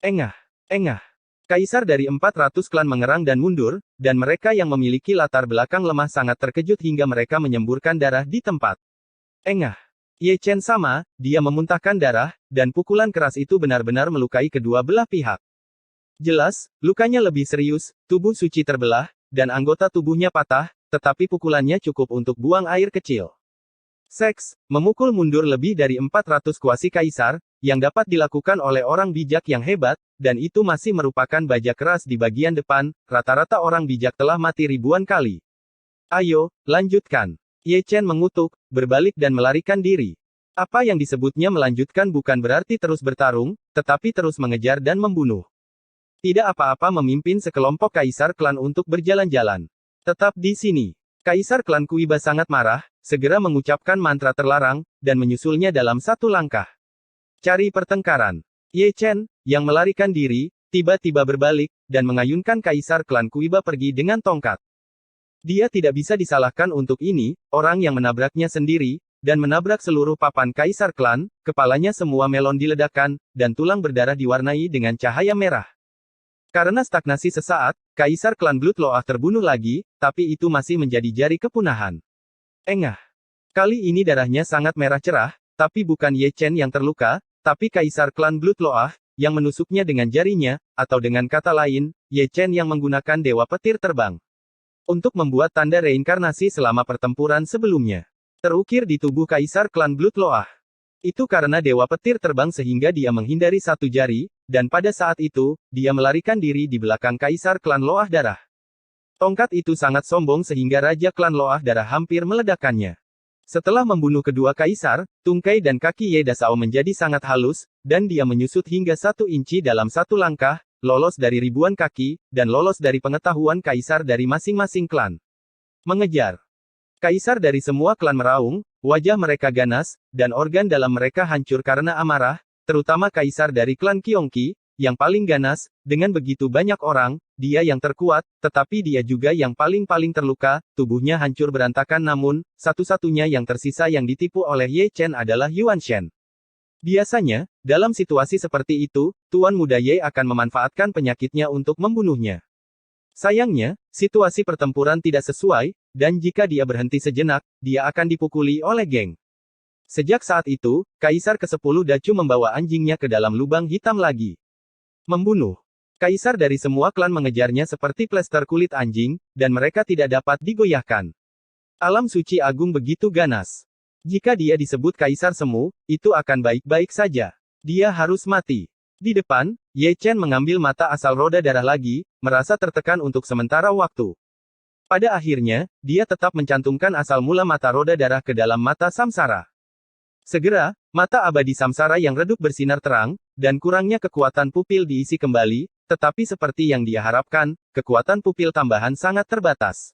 [SPEAKER 2] Engah. Engah. Kaisar dari 400 klan mengerang dan mundur, dan mereka yang memiliki latar belakang lemah sangat terkejut hingga mereka menyemburkan darah di tempat. Engah. Ye Chen sama, dia memuntahkan darah, dan pukulan keras itu benar-benar melukai kedua belah pihak. Jelas, lukanya lebih serius, tubuh suci terbelah, dan anggota tubuhnya patah, tetapi pukulannya cukup untuk buang air kecil. Seks, memukul mundur lebih dari 400 kuasi kaisar, yang dapat dilakukan oleh orang bijak yang hebat, dan itu masih merupakan baja keras di bagian depan, rata-rata orang bijak telah mati ribuan kali. Ayo, lanjutkan. Ye Chen mengutuk, berbalik dan melarikan diri. Apa yang disebutnya melanjutkan bukan berarti terus bertarung, tetapi terus mengejar dan membunuh. Tidak apa-apa memimpin sekelompok kaisar klan untuk berjalan-jalan. Tetap di sini. Kaisar klan Kuiba sangat marah, segera mengucapkan mantra terlarang, dan menyusulnya dalam satu langkah. Cari pertengkaran. Ye Chen, yang melarikan diri, tiba-tiba berbalik, dan mengayunkan kaisar klan Kuiba pergi dengan tongkat. Dia tidak bisa disalahkan untuk ini, orang yang menabraknya sendiri, dan menabrak seluruh papan kaisar klan, kepalanya semua melon diledakkan, dan tulang berdarah diwarnai dengan cahaya merah. Karena stagnasi sesaat, kaisar klan Blood Loah terbunuh lagi, tapi itu masih menjadi jari kepunahan. Engah. Kali ini darahnya sangat merah cerah, tapi bukan Ye Chen yang terluka, tapi kaisar klan Blood Loah, yang menusuknya dengan jarinya, atau dengan kata lain, Ye Chen yang menggunakan dewa petir terbang. Untuk membuat tanda reinkarnasi selama pertempuran sebelumnya. Terukir di tubuh kaisar klan Blood Loah. Itu karena dewa petir terbang sehingga dia menghindari satu jari, dan pada saat itu, dia melarikan diri di belakang kaisar klan Loah Darah. Tongkat itu sangat sombong sehingga raja klan Loah Darah hampir meledakkannya. Setelah membunuh kedua kaisar, tungkai dan kaki Ye Dasao menjadi sangat halus, dan dia menyusut hingga 1 inci dalam satu langkah, lolos dari ribuan kaki, dan lolos dari pengetahuan kaisar dari masing-masing klan. Mengejar. Kaisar dari semua klan meraung, wajah mereka ganas, dan organ dalam mereka hancur karena amarah, terutama kaisar dari klan Qiongqi, yang paling ganas, dengan begitu banyak orang, dia yang terkuat, tetapi dia juga yang paling-paling terluka, tubuhnya hancur berantakan namun, satu-satunya yang tersisa yang ditipu oleh Ye Chen adalah Yuan Shen. Biasanya, dalam situasi seperti itu, Tuan Muda Ye akan memanfaatkan penyakitnya untuk membunuhnya. Sayangnya, situasi pertempuran tidak sesuai, dan jika dia berhenti sejenak, dia akan dipukuli oleh geng. Sejak saat itu, Kaisar ke-10 Dacu membawa anjingnya ke dalam lubang hitam lagi. Membunuh. Kaisar dari semua klan mengejarnya seperti plester kulit anjing, dan mereka tidak dapat digoyahkan. Alam suci agung begitu ganas. Jika dia disebut Kaisar Semu, itu akan baik-baik saja. Dia harus mati. Di depan, Ye Chen mengambil mata asal roda darah lagi, merasa tertekan untuk sementara waktu. Pada akhirnya, dia tetap mencantumkan asal mula mata roda darah ke dalam mata samsara. Segera, mata abadi samsara yang redup bersinar terang, dan kurangnya kekuatan pupil diisi kembali, tetapi seperti yang dia harapkan, kekuatan pupil tambahan sangat terbatas.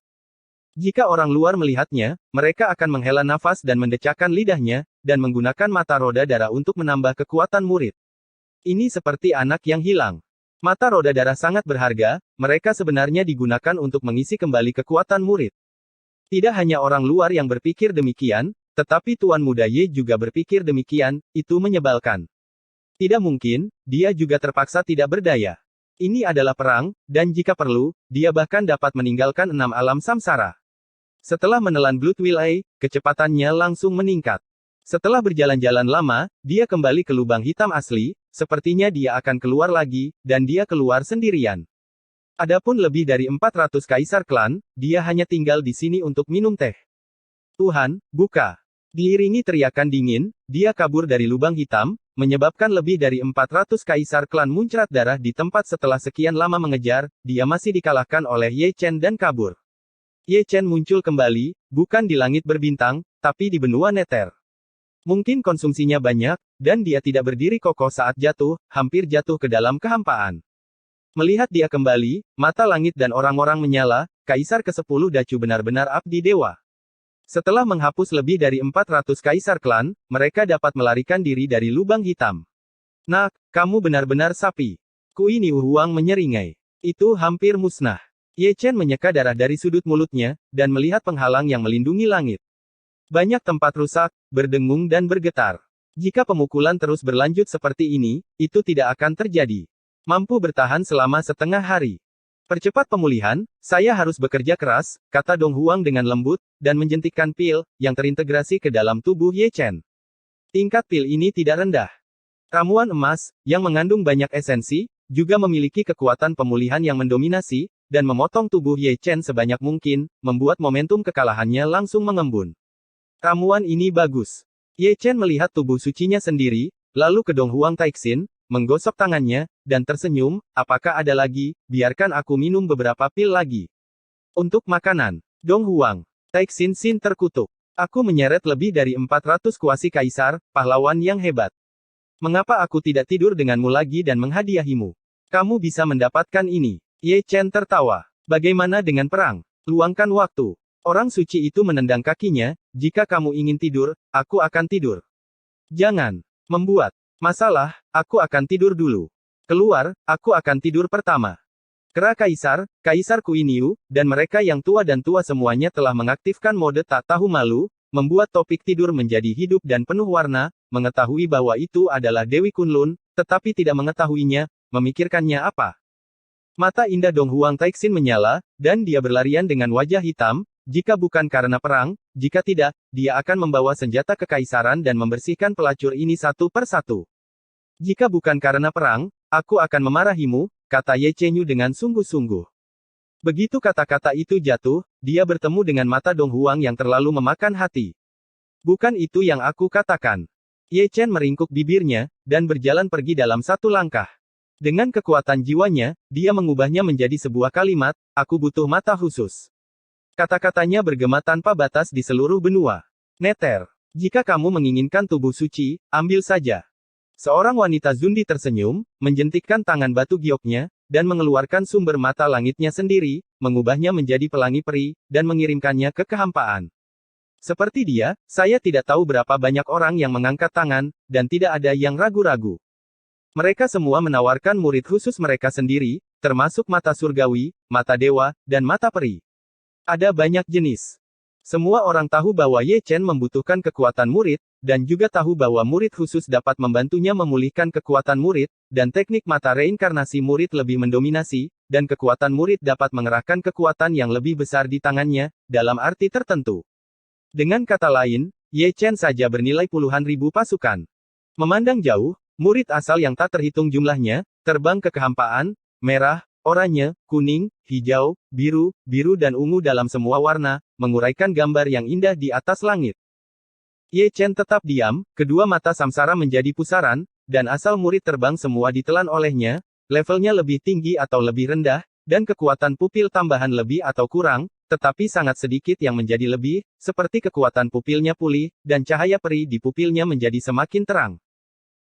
[SPEAKER 2] Jika orang luar melihatnya, mereka akan menghela nafas dan mendecakkan lidahnya, dan menggunakan mata roda darah untuk menambah kekuatan murid. Ini seperti anak yang hilang. Mata roda darah sangat berharga, mereka sebenarnya digunakan untuk mengisi kembali kekuatan murid. Tidak hanya orang luar yang berpikir demikian, tetapi Tuan Muda Ye juga berpikir demikian, itu menyebalkan. Tidak mungkin, dia juga terpaksa tidak berdaya. Ini adalah perang, dan jika perlu, dia bahkan dapat meninggalkan 6 alam samsara. Setelah menelan Blood Will Eye, kecepatannya langsung meningkat. Setelah berjalan-jalan lama, dia kembali ke lubang hitam asli, sepertinya dia akan keluar lagi, dan dia keluar sendirian. Adapun lebih dari 400 kaisar klan, dia hanya tinggal di sini untuk minum teh. Tuhan, buka. Diiringi teriakan dingin, dia kabur dari lubang hitam, menyebabkan lebih dari 400 kaisar klan muncrat darah di tempat setelah sekian lama mengejar, dia masih dikalahkan oleh Ye Chen dan kabur. Ye Chen muncul kembali, bukan di langit berbintang, tapi di benua neter. Mungkin konsumsinya banyak, dan dia tidak berdiri kokoh saat jatuh, hampir jatuh ke dalam kehampaan. Melihat dia kembali, mata langit dan orang-orang menyala, Kaisar ke-10 Dacu benar-benar abdi dewa. Setelah menghapus lebih dari 400 kaisar klan, mereka dapat melarikan diri dari lubang hitam. Nak, kamu benar-benar sapi. Kui Niu Huang menyeringai. Itu hampir musnah. Ye Chen menyeka darah dari sudut mulutnya, dan melihat penghalang yang melindungi langit. Banyak tempat rusak, berdengung dan bergetar. Jika pemukulan terus berlanjut seperti ini, itu tidak akan terjadi. Mampu bertahan selama setengah hari. Percepat pemulihan, saya harus bekerja keras, kata Dong Huang dengan lembut, dan menjentikkan pil, yang terintegrasi ke dalam tubuh Ye Chen. Tingkat pil ini tidak rendah. Ramuan emas, yang mengandung banyak esensi, juga memiliki kekuatan pemulihan yang mendominasi, dan memotong tubuh Ye Chen sebanyak mungkin, membuat momentum kekalahannya langsung mengembun. Ramuan ini bagus. Ye Chen melihat tubuh sucinya sendiri, lalu ke Dong Huang Taixin, menggosok tangannya, dan tersenyum, apakah ada lagi, biarkan aku minum beberapa pil lagi. Untuk makanan, Dong Huang Taixin Sin terkutuk. Aku menyeret lebih dari 400 kuasi kaisar, pahlawan yang hebat. Mengapa aku tidak tidur denganmu lagi dan menghadiahimu? Kamu bisa mendapatkan ini. Ye Chen tertawa. Bagaimana dengan perang? Luangkan waktu. Orang suci itu menendang kakinya, jika kamu ingin tidur, aku akan tidur. Jangan membuat masalah, aku akan tidur dulu. Keluar, aku akan tidur pertama. Kera Kaisar, Kaisar Kui Niu, dan mereka yang tua dan tua semuanya telah mengaktifkan mode tak tahu malu, membuat topik tidur menjadi hidup dan penuh warna, mengetahui bahwa itu adalah Dewi Kunlun, tetapi tidak mengetahuinya, memikirkannya apa. Mata indah Dong Huang Taixin menyala, dan dia berlarian dengan wajah hitam, jika bukan karena perang, jika tidak, dia akan membawa senjata kekaisaran dan membersihkan pelacur ini satu persatu. Jika bukan karena perang, aku akan memarahimu, kata Ye Chen Yu dengan sungguh-sungguh. Begitu kata-kata itu jatuh, dia bertemu dengan mata Dong Huang yang terlalu memakan hati. Bukan itu yang aku katakan. Ye Chen meringkuk bibirnya, dan berjalan pergi dalam satu langkah. Dengan kekuatan jiwanya, dia mengubahnya menjadi sebuah kalimat, aku butuh mata khusus. Kata-katanya bergema tanpa batas di seluruh benua neter. Jika kamu menginginkan tubuh suci, ambil saja. Seorang wanita Zundi tersenyum, menjentikkan tangan batu gioknya, dan mengeluarkan sumber mata langitnya sendiri, mengubahnya menjadi pelangi peri, dan mengirimkannya ke kehampaan. Seperti dia, saya tidak tahu berapa banyak orang yang mengangkat tangan, dan tidak ada yang ragu-ragu. Mereka semua menawarkan murid khusus mereka sendiri, termasuk mata surgawi, mata dewa, dan mata peri. Ada banyak jenis. Semua orang tahu bahwa Ye Chen membutuhkan kekuatan murid, dan juga tahu bahwa murid khusus dapat membantunya memulihkan kekuatan murid, dan teknik mata reinkarnasi murid lebih mendominasi, dan kekuatan murid dapat mengerahkan kekuatan yang lebih besar di tangannya, dalam arti tertentu. Dengan kata lain, Ye Chen saja bernilai puluhan ribu pasukan. Memandang jauh, murid asal yang tak terhitung jumlahnya, terbang ke kehampaan, merah, oranye, kuning, hijau, biru, dan ungu dalam semua warna, menguraikan gambar yang indah di atas langit. Ye Chen tetap diam, kedua mata samsara menjadi pusaran, dan asal murid terbang semua ditelan olehnya, levelnya lebih tinggi atau lebih rendah, dan kekuatan pupil tambahan lebih atau kurang, tetapi sangat sedikit yang menjadi lebih, seperti kekuatan pupilnya pulih, dan cahaya peri di pupilnya menjadi semakin terang.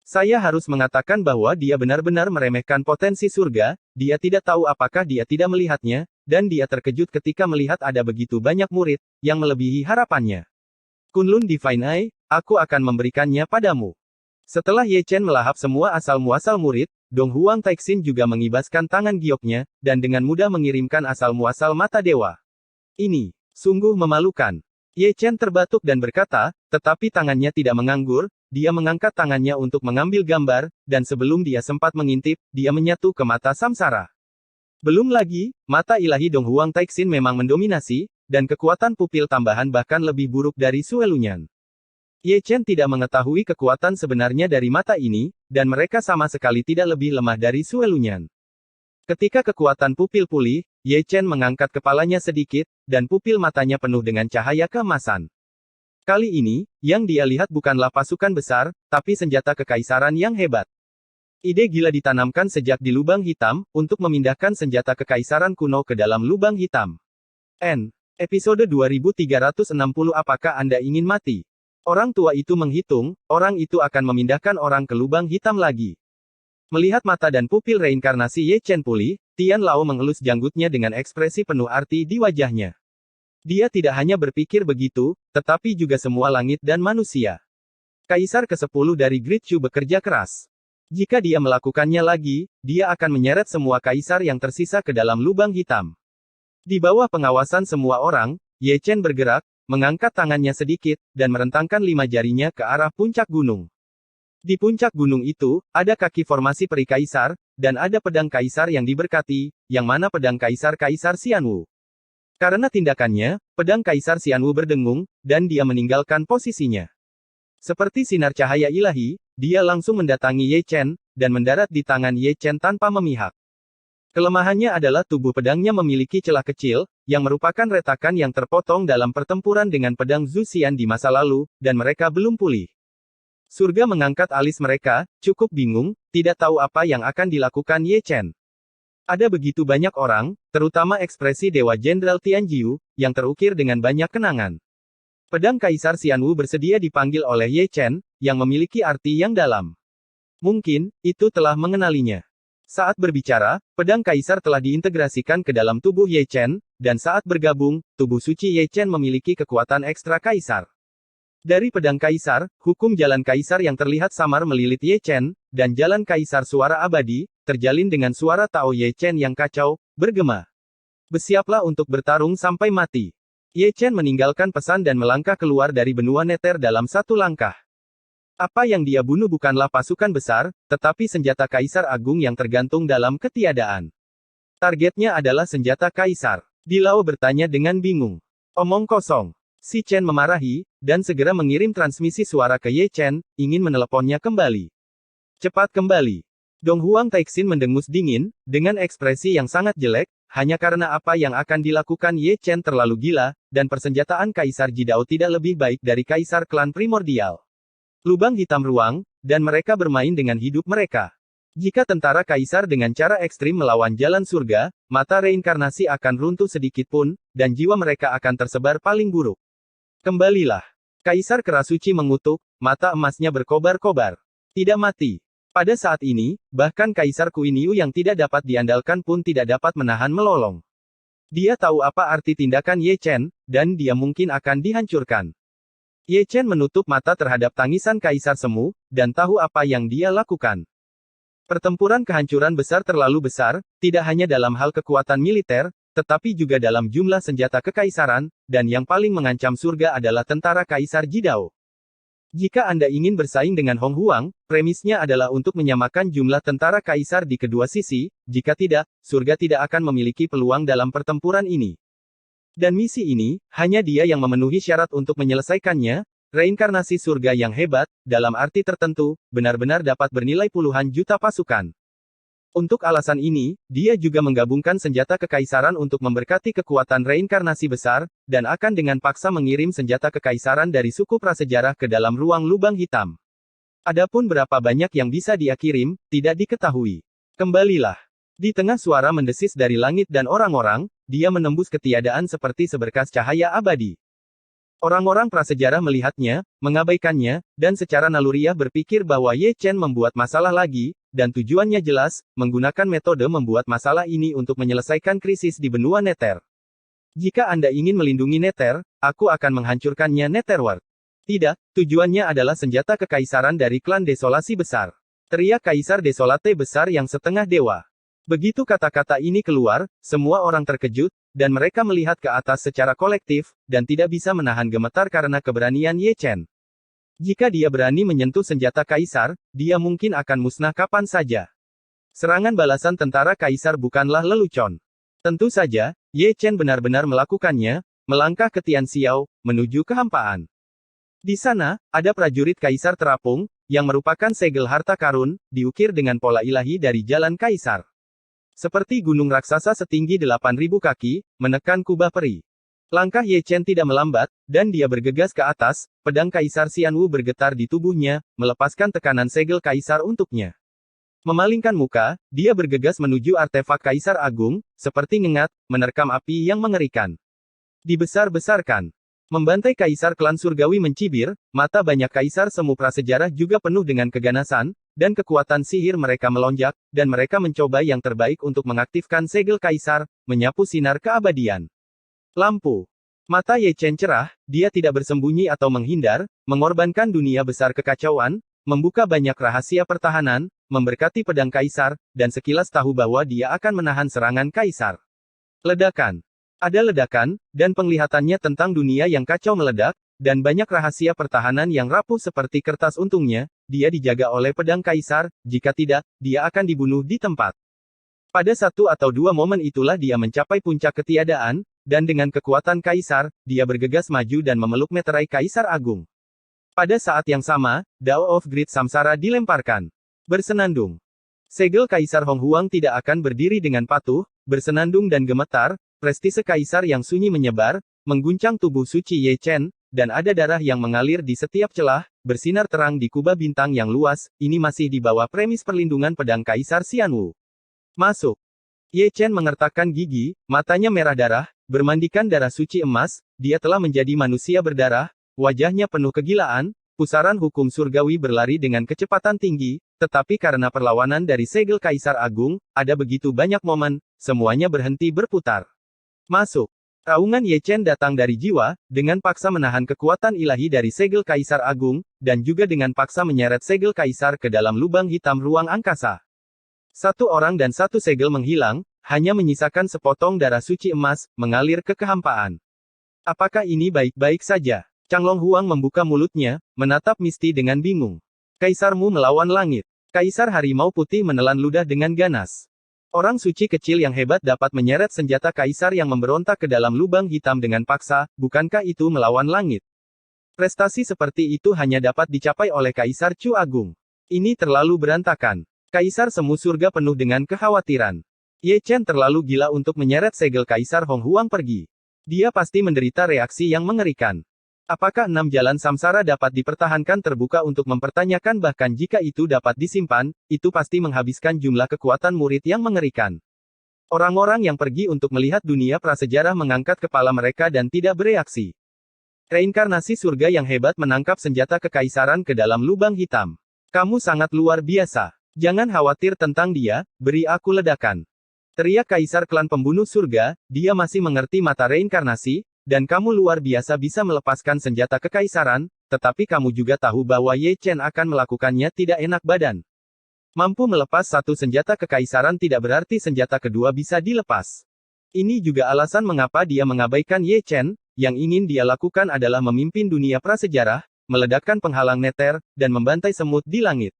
[SPEAKER 2] Saya harus mengatakan bahwa dia benar-benar meremehkan potensi surga, dia tidak tahu apakah dia tidak melihatnya, dan dia terkejut ketika melihat ada begitu banyak murid, yang melebihi harapannya. Kunlun Divine Eye, aku akan memberikannya padamu. Setelah Ye Chen melahap semua asal-muasal murid, Dong Huang Taixin juga mengibaskan tangan gioknya, dan dengan mudah mengirimkan asal-muasal mata dewa. Ini, sungguh memalukan. Ye Chen terbatuk dan berkata, tetapi tangannya tidak menganggur, dia mengangkat tangannya untuk mengambil gambar, dan sebelum dia sempat mengintip, dia menyatu ke mata Samsara. Belum lagi, mata ilahi Dong Huang Taixin memang mendominasi, dan kekuatan pupil tambahan bahkan lebih buruk dari Suelunyan. Ye Chen tidak mengetahui kekuatan sebenarnya dari mata ini, dan mereka sama sekali tidak lebih lemah dari Suelunyan. Ketika kekuatan pupil pulih, Ye Chen mengangkat kepalanya sedikit, dan pupil matanya penuh dengan cahaya keemasan. Kali ini, yang dia lihat bukanlah pasukan besar, tapi senjata kekaisaran yang hebat. Ide gila ditanamkan sejak di lubang hitam, untuk memindahkan senjata kekaisaran kuno ke dalam lubang hitam. Episode 2360. Apakah Anda ingin mati? Orang tua itu menghitung, orang itu akan memindahkan orang ke lubang hitam lagi. Melihat mata dan pupil reinkarnasi Ye Chen pulih, Tian Lao mengelus janggutnya dengan ekspresi penuh arti di wajahnya. Dia tidak hanya berpikir begitu, tetapi juga semua langit dan manusia. Kaisar ke-10 dari Great Shu bekerja keras. Jika dia melakukannya lagi, dia akan menyeret semua kaisar yang tersisa ke dalam lubang hitam. Di bawah pengawasan semua orang, Ye Chen bergerak, mengangkat tangannya sedikit, dan merentangkan 5 jarinya ke arah puncak gunung. Di puncak gunung itu, ada kaki formasi peri kaisar, dan ada pedang kaisar yang diberkati, yang mana pedang kaisar-kaisar Xianwu. Karena tindakannya, pedang Kaisar Xianwu berdengung, dan dia meninggalkan posisinya. Seperti sinar cahaya ilahi, dia langsung mendatangi Ye Chen, dan mendarat di tangan Ye Chen tanpa memihak. Kelemahannya adalah tubuh pedangnya memiliki celah kecil, yang merupakan retakan yang terpotong dalam pertempuran dengan pedang Zhu Xian di masa lalu, dan mereka belum pulih. Surga mengangkat alis mereka, cukup bingung, tidak tahu apa yang akan dilakukan Ye Chen. Ada begitu banyak orang, terutama ekspresi Dewa Jenderal Tianjiu, yang terukir dengan banyak kenangan. Pedang Kaisar Xianwu bersedia dipanggil oleh Ye Chen, yang memiliki arti yang dalam. Mungkin, itu telah mengenalinya. Saat berbicara, pedang Kaisar telah diintegrasikan ke dalam tubuh Ye Chen, dan saat bergabung, tubuh suci Ye Chen memiliki kekuatan ekstra Kaisar. Dari pedang Kaisar, hukum jalan Kaisar yang terlihat samar melilit Ye Chen, dan jalan Kaisar suara abadi, terjalin dengan suara Tao Ye Chen yang kacau, bergema. Bersiaplah untuk bertarung sampai mati. Ye Chen meninggalkan pesan dan melangkah keluar dari benua neter dalam satu langkah. Apa yang dia bunuh bukanlah pasukan besar, tetapi senjata Kaisar Agung yang tergantung dalam ketiadaan. Targetnya adalah senjata Kaisar. Di Lao bertanya dengan bingung. Omong kosong. Si Chen memarahi, dan segera mengirim transmisi suara ke Ye Chen, ingin meneleponnya kembali. Cepat kembali. Dong Huang Taixin mendengus dingin, dengan ekspresi yang sangat jelek, hanya karena apa yang akan dilakukan Ye Chen terlalu gila, dan persenjataan Kaisar Jidao tidak lebih baik dari Kaisar Klan Primordial. Lubang hitam ruang, dan mereka bermain dengan hidup mereka. Jika tentara Kaisar dengan cara ekstrim melawan jalan surga, mata reinkarnasi akan runtuh sedikit pun, dan jiwa mereka akan tersebar paling buruk. Kembalilah. Kaisar Kerasuci mengutuk, mata emasnya berkobar-kobar. Tidak mati. Pada saat ini, bahkan Kaisar Kuiniu yang tidak dapat diandalkan pun tidak dapat menahan melolong. Dia tahu apa arti tindakan Ye Chen, dan dia mungkin akan dihancurkan. Ye Chen menutup mata terhadap tangisan Kaisar Semu, dan tahu apa yang dia lakukan. Pertempuran kehancuran besar terlalu besar, tidak hanya dalam hal kekuatan militer, tetapi juga dalam jumlah senjata kekaisaran, dan yang paling mengancam surga adalah tentara Kaisar Jidao. Jika Anda ingin bersaing dengan Hong Huang, premisnya adalah untuk menyamakan jumlah tentara Kaisar di kedua sisi, jika tidak, surga tidak akan memiliki peluang dalam pertempuran ini. Dan misi ini, hanya dia yang memenuhi syarat untuk menyelesaikannya, reinkarnasi surga yang hebat, dalam arti tertentu, benar-benar dapat bernilai puluhan juta pasukan. Untuk alasan ini, dia juga menggabungkan senjata kekaisaran untuk memberkati kekuatan reinkarnasi besar, dan akan dengan paksa mengirim senjata kekaisaran dari suku prasejarah ke dalam ruang lubang hitam. Adapun berapa banyak yang bisa dia kirim, tidak diketahui. Kembalilah. Di tengah suara mendesis dari langit dan orang-orang, dia menembus ketiadaan seperti seberkas cahaya abadi. Orang-orang prasejarah melihatnya, mengabaikannya, dan secara naluriah berpikir bahwa Ye Chen membuat masalah lagi, dan tujuannya jelas, menggunakan metode membuat masalah ini untuk menyelesaikan krisis di benua Nether. Jika Anda ingin melindungi Nether, aku akan menghancurkannya Netherworld. Tidak, tujuannya adalah senjata kekaisaran dari klan Desolasi Besar. Teriak Kaisar Desolate Besar yang setengah dewa. Begitu kata-kata ini keluar, semua orang terkejut, dan mereka melihat ke atas secara kolektif, dan tidak bisa menahan gemetar karena keberanian Ye Chen. Jika dia berani menyentuh senjata kaisar, dia mungkin akan musnah kapan saja. Serangan balasan tentara kaisar bukanlah lelucon. Tentu saja, Ye Chen benar-benar melakukannya, melangkah ke Tianxiao, menuju kehampaan. Di sana, ada prajurit kaisar terapung, yang merupakan segel harta karun, diukir dengan pola ilahi dari jalan kaisar. Seperti gunung raksasa setinggi 8.000 kaki, menekan kubah peri. Langkah Ye Chen tidak melambat, dan dia bergegas ke atas, pedang Kaisar Xianwu bergetar di tubuhnya, melepaskan tekanan segel kaisar untuknya. Memalingkan muka, dia bergegas menuju artefak Kaisar Agung, seperti ngengat, menerkam api yang mengerikan. Dibesar-besarkan. Membantai Kaisar klan Surgawi mencibir, mata banyak Kaisar semu prasejarah juga penuh dengan keganasan, dan kekuatan sihir mereka melonjak, dan mereka mencoba yang terbaik untuk mengaktifkan segel Kaisar, menyapu sinar keabadian. Lampu. Mata Ye Chen cerah, dia tidak bersembunyi atau menghindar, mengorbankan dunia besar kekacauan, membuka banyak rahasia pertahanan, memberkati pedang Kaisar, dan sekilas tahu bahwa dia akan menahan serangan Kaisar. Ledakan. Ada ledakan, dan penglihatannya tentang dunia yang kacau meledak, dan banyak rahasia pertahanan yang rapuh seperti kertas untungnya, dia dijaga oleh pedang Kaisar, jika tidak, dia akan dibunuh di tempat. Pada satu atau dua momen itulah dia mencapai puncak ketiadaan, dan dengan kekuatan Kaisar, dia bergegas maju dan memeluk meterai Kaisar Agung. Pada saat yang sama, Dao of Great Samsara dilemparkan. Bersenandung. Segel Kaisar Hong Huang tidak akan berdiri dengan patuh, bersenandung dan gemetar, prestise Kaisar yang sunyi menyebar, mengguncang tubuh suci Ye Chen, dan ada darah yang mengalir di setiap celah, bersinar terang di kubah bintang yang luas, ini masih di bawah premis perlindungan pedang Kaisar Xianwu. Masuk. Ye Chen mengertakkan gigi, matanya merah darah, bermandikan darah suci emas, dia telah menjadi manusia berdarah, wajahnya penuh kegilaan, pusaran hukum surgawi berlari dengan kecepatan tinggi, tetapi karena perlawanan dari segel Kaisar Agung, ada begitu banyak momen, semuanya berhenti berputar. Masuk. Raungan Ye Chen datang dari jiwa, dengan paksa menahan kekuatan ilahi dari segel Kaisar Agung, dan juga dengan paksa menyeret segel Kaisar ke dalam lubang hitam ruang angkasa. Satu orang dan satu segel menghilang, hanya menyisakan sepotong darah suci emas, mengalir ke kehampaan. Apakah ini baik-baik saja? Changlong Huang membuka mulutnya, menatap Misty dengan bingung. Kaisarmu melawan langit. Kaisar Harimau Putih menelan ludah dengan ganas. Orang suci kecil yang hebat dapat menyeret senjata Kaisar yang memberontak ke dalam lubang hitam dengan paksa, bukankah itu melawan langit? Prestasi seperti itu hanya dapat dicapai oleh Kaisar Chu Agung. Ini terlalu berantakan. Kaisar semu surga penuh dengan kekhawatiran. Ye Chen terlalu gila untuk menyeret segel Kaisar Hong Huang pergi. Dia pasti menderita reaksi yang mengerikan. Apakah 6 jalan samsara dapat dipertahankan terbuka untuk mempertanyakan bahkan jika itu dapat disimpan, itu pasti menghabiskan jumlah kekuatan murid yang mengerikan. Orang-orang yang pergi untuk melihat dunia prasejarah mengangkat kepala mereka dan tidak bereaksi. Reinkarnasi surga yang hebat menangkap senjata kekaisaran ke dalam lubang hitam. Kamu sangat luar biasa. Jangan khawatir tentang dia, beri aku ledakan. Teriak Kaisar klan pembunuh surga, dia masih mengerti mata reinkarnasi, dan kamu luar biasa bisa melepaskan senjata kekaisaran, tetapi kamu juga tahu bahwa Ye Chen akan melakukannya tidak enak badan. Mampu melepas satu senjata kekaisaran tidak berarti senjata kedua bisa dilepas. Ini juga alasan mengapa dia mengabaikan Ye Chen, yang ingin dia lakukan adalah memimpin dunia prasejarah, meledakkan penghalang Nether, dan membantai semut di langit.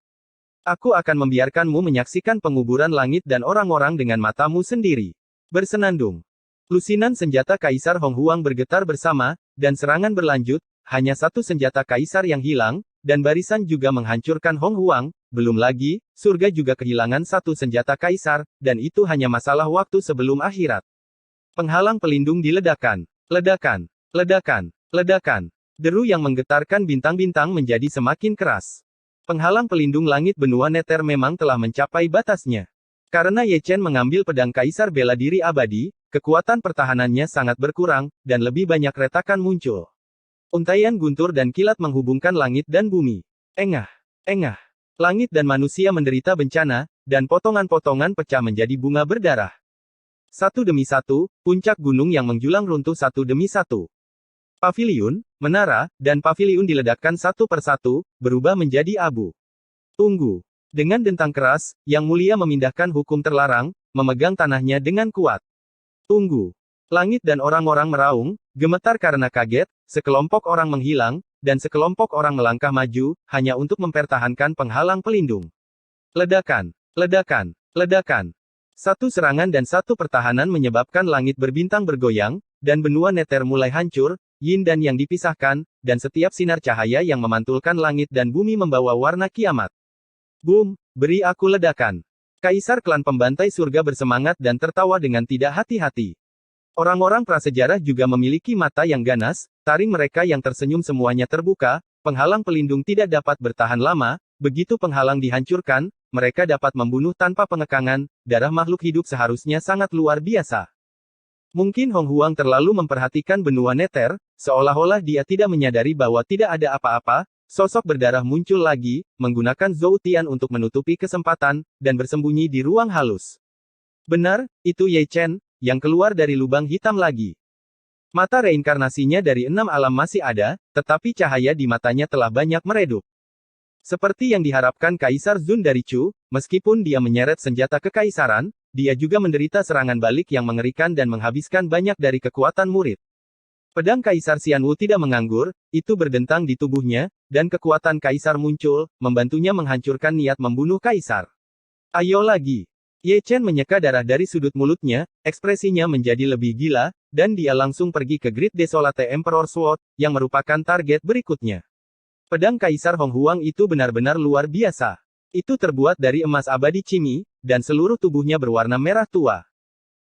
[SPEAKER 2] Aku akan membiarkanmu menyaksikan penguburan langit dan orang-orang dengan matamu sendiri. Bersenandung. Lusinan senjata Kaisar Hong Huang bergetar bersama, dan serangan berlanjut, hanya satu senjata Kaisar yang hilang, dan barisan juga menghancurkan Hong Huang, belum lagi, surga juga kehilangan satu senjata Kaisar, dan itu hanya masalah waktu sebelum akhirat. Penghalang pelindung diledakkan. Ledakan. Ledakan. Ledakan. Deru yang menggetarkan bintang-bintang menjadi semakin keras. Penghalang pelindung langit benua Nether memang telah mencapai batasnya. Karena Ye Chen mengambil pedang Kaisar bela diri abadi, kekuatan pertahanannya sangat berkurang, dan lebih banyak retakan muncul. Untaian guntur dan kilat menghubungkan langit dan bumi. Engah, engah. Langit dan manusia menderita bencana, dan potongan-potongan pecah menjadi bunga berdarah. Satu demi satu, puncak gunung yang menjulang runtuh satu demi satu. Paviliun, menara, dan paviliun diledakkan satu persatu, berubah menjadi abu. Tunggu. Dengan dentang keras, Yang Mulia memindahkan hukum terlarang, memegang tanahnya dengan kuat. Tunggu. Langit dan orang-orang meraung, gemetar karena kaget, sekelompok orang menghilang, dan sekelompok orang melangkah maju, hanya untuk mempertahankan penghalang pelindung. Ledakan, ledakan, ledakan. Satu serangan dan satu pertahanan menyebabkan langit berbintang bergoyang, dan benua Nether mulai hancur, yin dan yang dipisahkan, dan setiap sinar cahaya yang memantulkan langit dan bumi membawa warna kiamat. Boom, beri aku ledakan. Kaisar klan pembantai surga bersemangat dan tertawa dengan tidak hati-hati. Orang-orang prasejarah juga memiliki mata yang ganas, taring mereka yang tersenyum semuanya terbuka, penghalang pelindung tidak dapat bertahan lama, begitu penghalang dihancurkan, mereka dapat membunuh tanpa pengekangan, darah makhluk hidup seharusnya sangat luar biasa. Mungkin Hong Huang terlalu memperhatikan benua Nether, seolah-olah dia tidak menyadari bahwa tidak ada apa-apa, sosok berdarah muncul lagi, menggunakan Zhou Tian untuk menutupi kesempatan, dan bersembunyi di ruang halus. Benar, itu Ye Chen, yang keluar dari lubang hitam lagi. Mata reinkarnasinya dari 6 alam masih ada, tetapi cahaya di matanya telah banyak meredup. Seperti yang diharapkan Kaisar Zun dari Chu, meskipun dia menyeret senjata kekaisaran, dia juga menderita serangan balik yang mengerikan dan menghabiskan banyak dari kekuatan murid. Pedang Kaisar Xianwu tidak menganggur, itu berdentang di tubuhnya, dan kekuatan Kaisar muncul, membantunya menghancurkan niat membunuh Kaisar. Ayo lagi. Ye Chen menyeka darah dari sudut mulutnya, ekspresinya menjadi lebih gila, dan dia langsung pergi ke Great Desolate Emperor Sword, yang merupakan target berikutnya. Pedang Kaisar Hong Huang itu benar-benar luar biasa. Itu terbuat dari emas abadi Cimi, dan seluruh tubuhnya berwarna merah tua.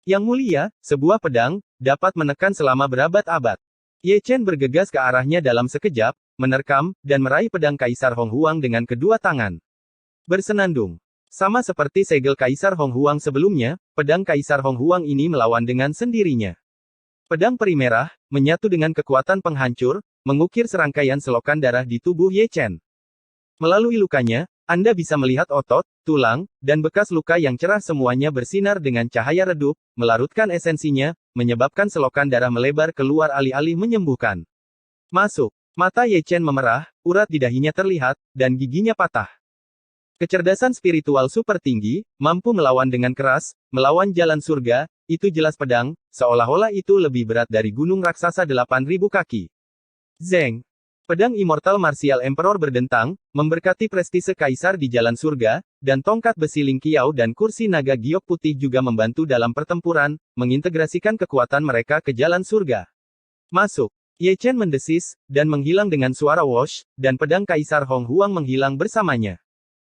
[SPEAKER 2] Yang Mulia, sebuah pedang, dapat menekan selama berabad-abad. Ye Chen bergegas ke arahnya dalam sekejap, menerkam, dan meraih pedang Kaisar Hong Huang dengan kedua tangan. Bersenandung. Sama seperti segel Kaisar Hong Huang sebelumnya, pedang Kaisar Hong Huang ini melawan dengan sendirinya. Pedang peri merah, menyatu dengan kekuatan penghancur, mengukir serangkaian selokan darah di tubuh Ye Chen. Melalui lukanya, Anda bisa melihat otot, tulang, dan bekas luka yang cerah semuanya bersinar dengan cahaya redup, melarutkan esensinya, menyebabkan selokan darah melebar keluar alih-alih menyembuhkan. Masuk. Mata Ye Chen memerah, urat di dahinya terlihat, dan giginya patah. Kecerdasan spiritual super tinggi, mampu melawan dengan keras, melawan jalan surga, itu jelas pedang, seolah-olah itu lebih berat dari gunung raksasa 8.000 kaki. Zeng. Pedang Immortal Martial Emperor berdentang, memberkati prestise Kaisar di jalan surga, dan tongkat besi Ling Qiao dan kursi naga giok putih juga membantu dalam pertempuran, mengintegrasikan kekuatan mereka ke jalan surga. Masuk. Ye Chen mendesis, dan menghilang dengan suara whoosh, dan pedang Kaisar Hong Huang menghilang bersamanya.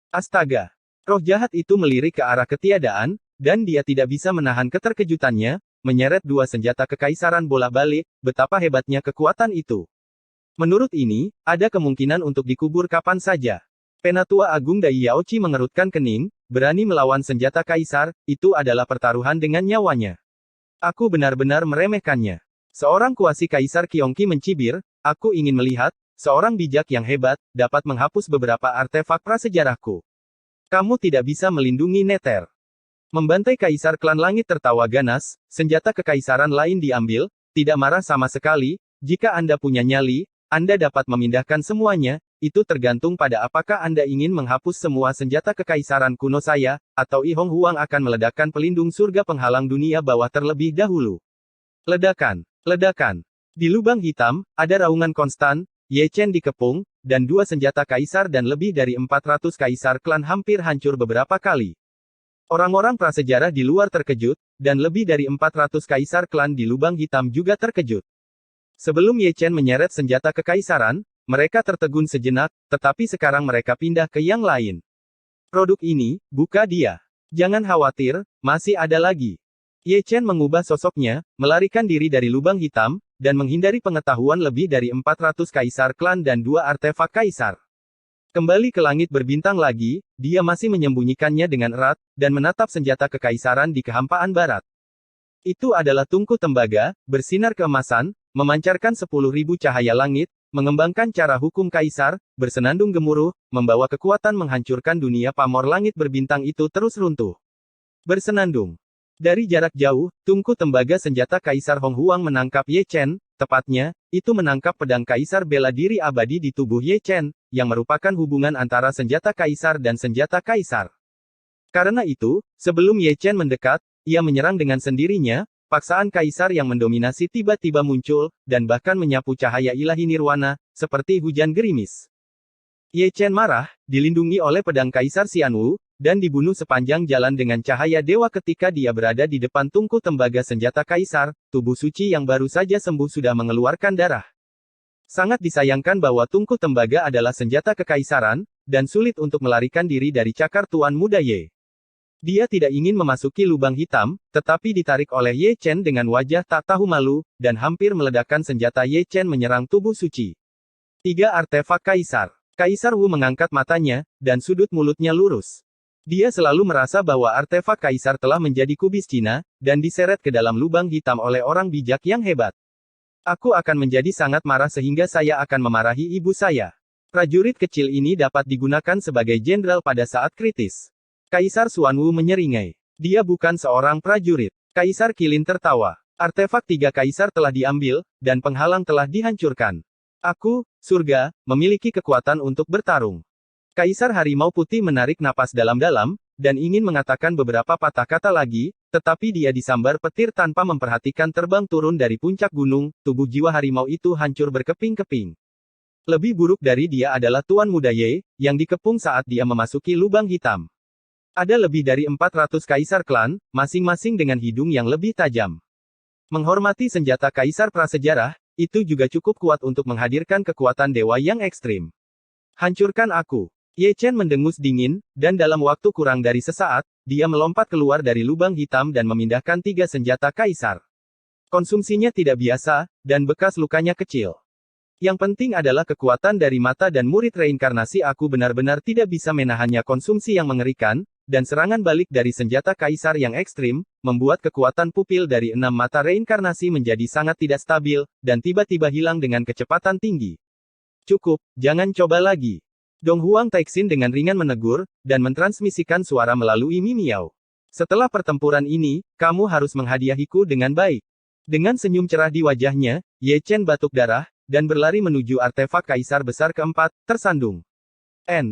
[SPEAKER 2] Astaga! Roh jahat itu melirik ke arah ketiadaan, dan dia tidak bisa menahan keterkejutannya, menyeret dua senjata kekaisaran bolak-balik, betapa hebatnya kekuatan itu. Menurut ini, ada kemungkinan untuk dikubur kapan saja. Penatua Agung Dai Yaochi mengerutkan kening, berani melawan senjata kaisar, itu adalah pertaruhan dengan nyawanya. Aku benar-benar meremehkannya. Seorang kuasi Kaisar Qiongqi mencibir, aku ingin melihat, seorang bijak yang hebat, dapat menghapus beberapa artefak prasejarahku. Kamu tidak bisa melindungi Nether. Membantai Kaisar Klan Langit tertawa ganas, senjata kekaisaran lain diambil, tidak marah sama sekali, jika Anda punya nyali, Anda dapat memindahkan semuanya, itu tergantung pada apakah Anda ingin menghapus semua senjata kekaisaran kuno saya, atau I Hong Huang akan meledakkan pelindung surga penghalang dunia bawah terlebih dahulu. Ledakan, ledakan. Di lubang hitam, ada raungan konstan, Ye Chen dikepung, dan dua senjata kaisar dan lebih dari 400 kaisar klan hampir hancur beberapa kali. Orang-orang prasejarah di luar terkejut, dan lebih dari 400 kaisar klan di lubang hitam juga terkejut. Sebelum Ye Chen menyeret senjata kekaisaran, mereka tertegun sejenak, tetapi sekarang mereka pindah ke yang lain. Produk ini, buka dia. Jangan khawatir, masih ada lagi. Ye Chen mengubah sosoknya, melarikan diri dari lubang hitam, dan menghindari pengetahuan lebih dari 400 kaisar klan dan dua artefak kaisar. Kembali ke langit berbintang lagi, dia masih menyembunyikannya dengan erat, dan menatap senjata kekaisaran di kehampaan barat. Itu adalah tungku tembaga, bersinar keemasan, memancarkan 10.000 cahaya langit, mengembangkan cara hukum kaisar, bersenandung gemuruh, membawa kekuatan menghancurkan dunia pamor langit berbintang itu terus runtuh. Bersenandung. Dari jarak jauh, tungku tembaga senjata Kaisar Hong Huang menangkap Ye Chen, tepatnya, itu menangkap pedang kaisar bela diri abadi di tubuh Ye Chen, yang merupakan hubungan antara senjata kaisar dan senjata kaisar. Karena itu, sebelum Ye Chen mendekat, ia menyerang dengan sendirinya, paksaan kaisar yang mendominasi tiba-tiba muncul, dan bahkan menyapu cahaya ilahi nirwana, seperti hujan gerimis. Ye Chen marah, dilindungi oleh pedang kaisar Xianwu, dan dibunuh sepanjang jalan dengan cahaya dewa ketika dia berada di depan tungku tembaga senjata kaisar, tubuh suci yang baru saja sembuh sudah mengeluarkan darah. Sangat disayangkan bahwa tungku tembaga adalah senjata kekaisaran, dan sulit untuk melarikan diri dari cakar Tuan Muda Ye. Dia tidak ingin memasuki lubang hitam, tetapi ditarik oleh Ye Chen dengan wajah tak tahu malu, dan hampir meledakkan senjata Ye Chen menyerang tubuh suci. 3 artefak kaisar. Kaisar Wu mengangkat matanya, dan sudut mulutnya lurus. Dia selalu merasa bahwa artefak kaisar telah menjadi kubis Cina, dan diseret ke dalam lubang hitam oleh orang bijak yang hebat. Aku akan menjadi sangat marah sehingga saya akan memarahi ibu saya. Prajurit kecil ini dapat digunakan sebagai jenderal pada saat kritis. Kaisar Xuanwu menyeringai. Dia bukan seorang prajurit. Kaisar Qilin tertawa. Artefak 3 kaisar telah diambil, dan penghalang telah dihancurkan. Aku, surga, memiliki kekuatan untuk bertarung. Kaisar Harimau Putih menarik napas dalam-dalam, dan ingin mengatakan beberapa patah kata lagi, tetapi dia disambar petir tanpa memperhatikan terbang turun dari puncak gunung, tubuh jiwa harimau itu hancur berkeping-keping. Lebih buruk dari dia adalah Tuan Muda Ye, yang dikepung saat dia memasuki lubang hitam. Ada lebih dari 400 kaisar klan, masing-masing dengan hidung yang lebih tajam. Menghormati senjata kaisar prasejarah, itu juga cukup kuat untuk menghadirkan kekuatan dewa yang ekstrim. Hancurkan aku. Ye Chen mendengus dingin, dan dalam waktu kurang dari sesaat, dia melompat keluar dari lubang hitam dan memindahkan 3 senjata kaisar. Konsumsinya tidak biasa, dan bekas lukanya kecil. Yang penting adalah kekuatan dari mata dan murid reinkarnasi aku benar-benar tidak bisa menahannya. Konsumsi yang mengerikan, dan serangan balik dari senjata kaisar yang ekstrim, membuat kekuatan pupil dari 6 mata reinkarnasi menjadi sangat tidak stabil, dan tiba-tiba hilang dengan kecepatan tinggi. Cukup, jangan coba lagi. Dong Huang Taixin dengan ringan menegur, dan mentransmisikan suara melalui Mimiao. Setelah pertempuran ini, kamu harus menghadiahiku dengan baik. Dengan senyum cerah di wajahnya, Ye Chen batuk darah, dan berlari menuju artefak kaisar besar keempat, tersandung. N.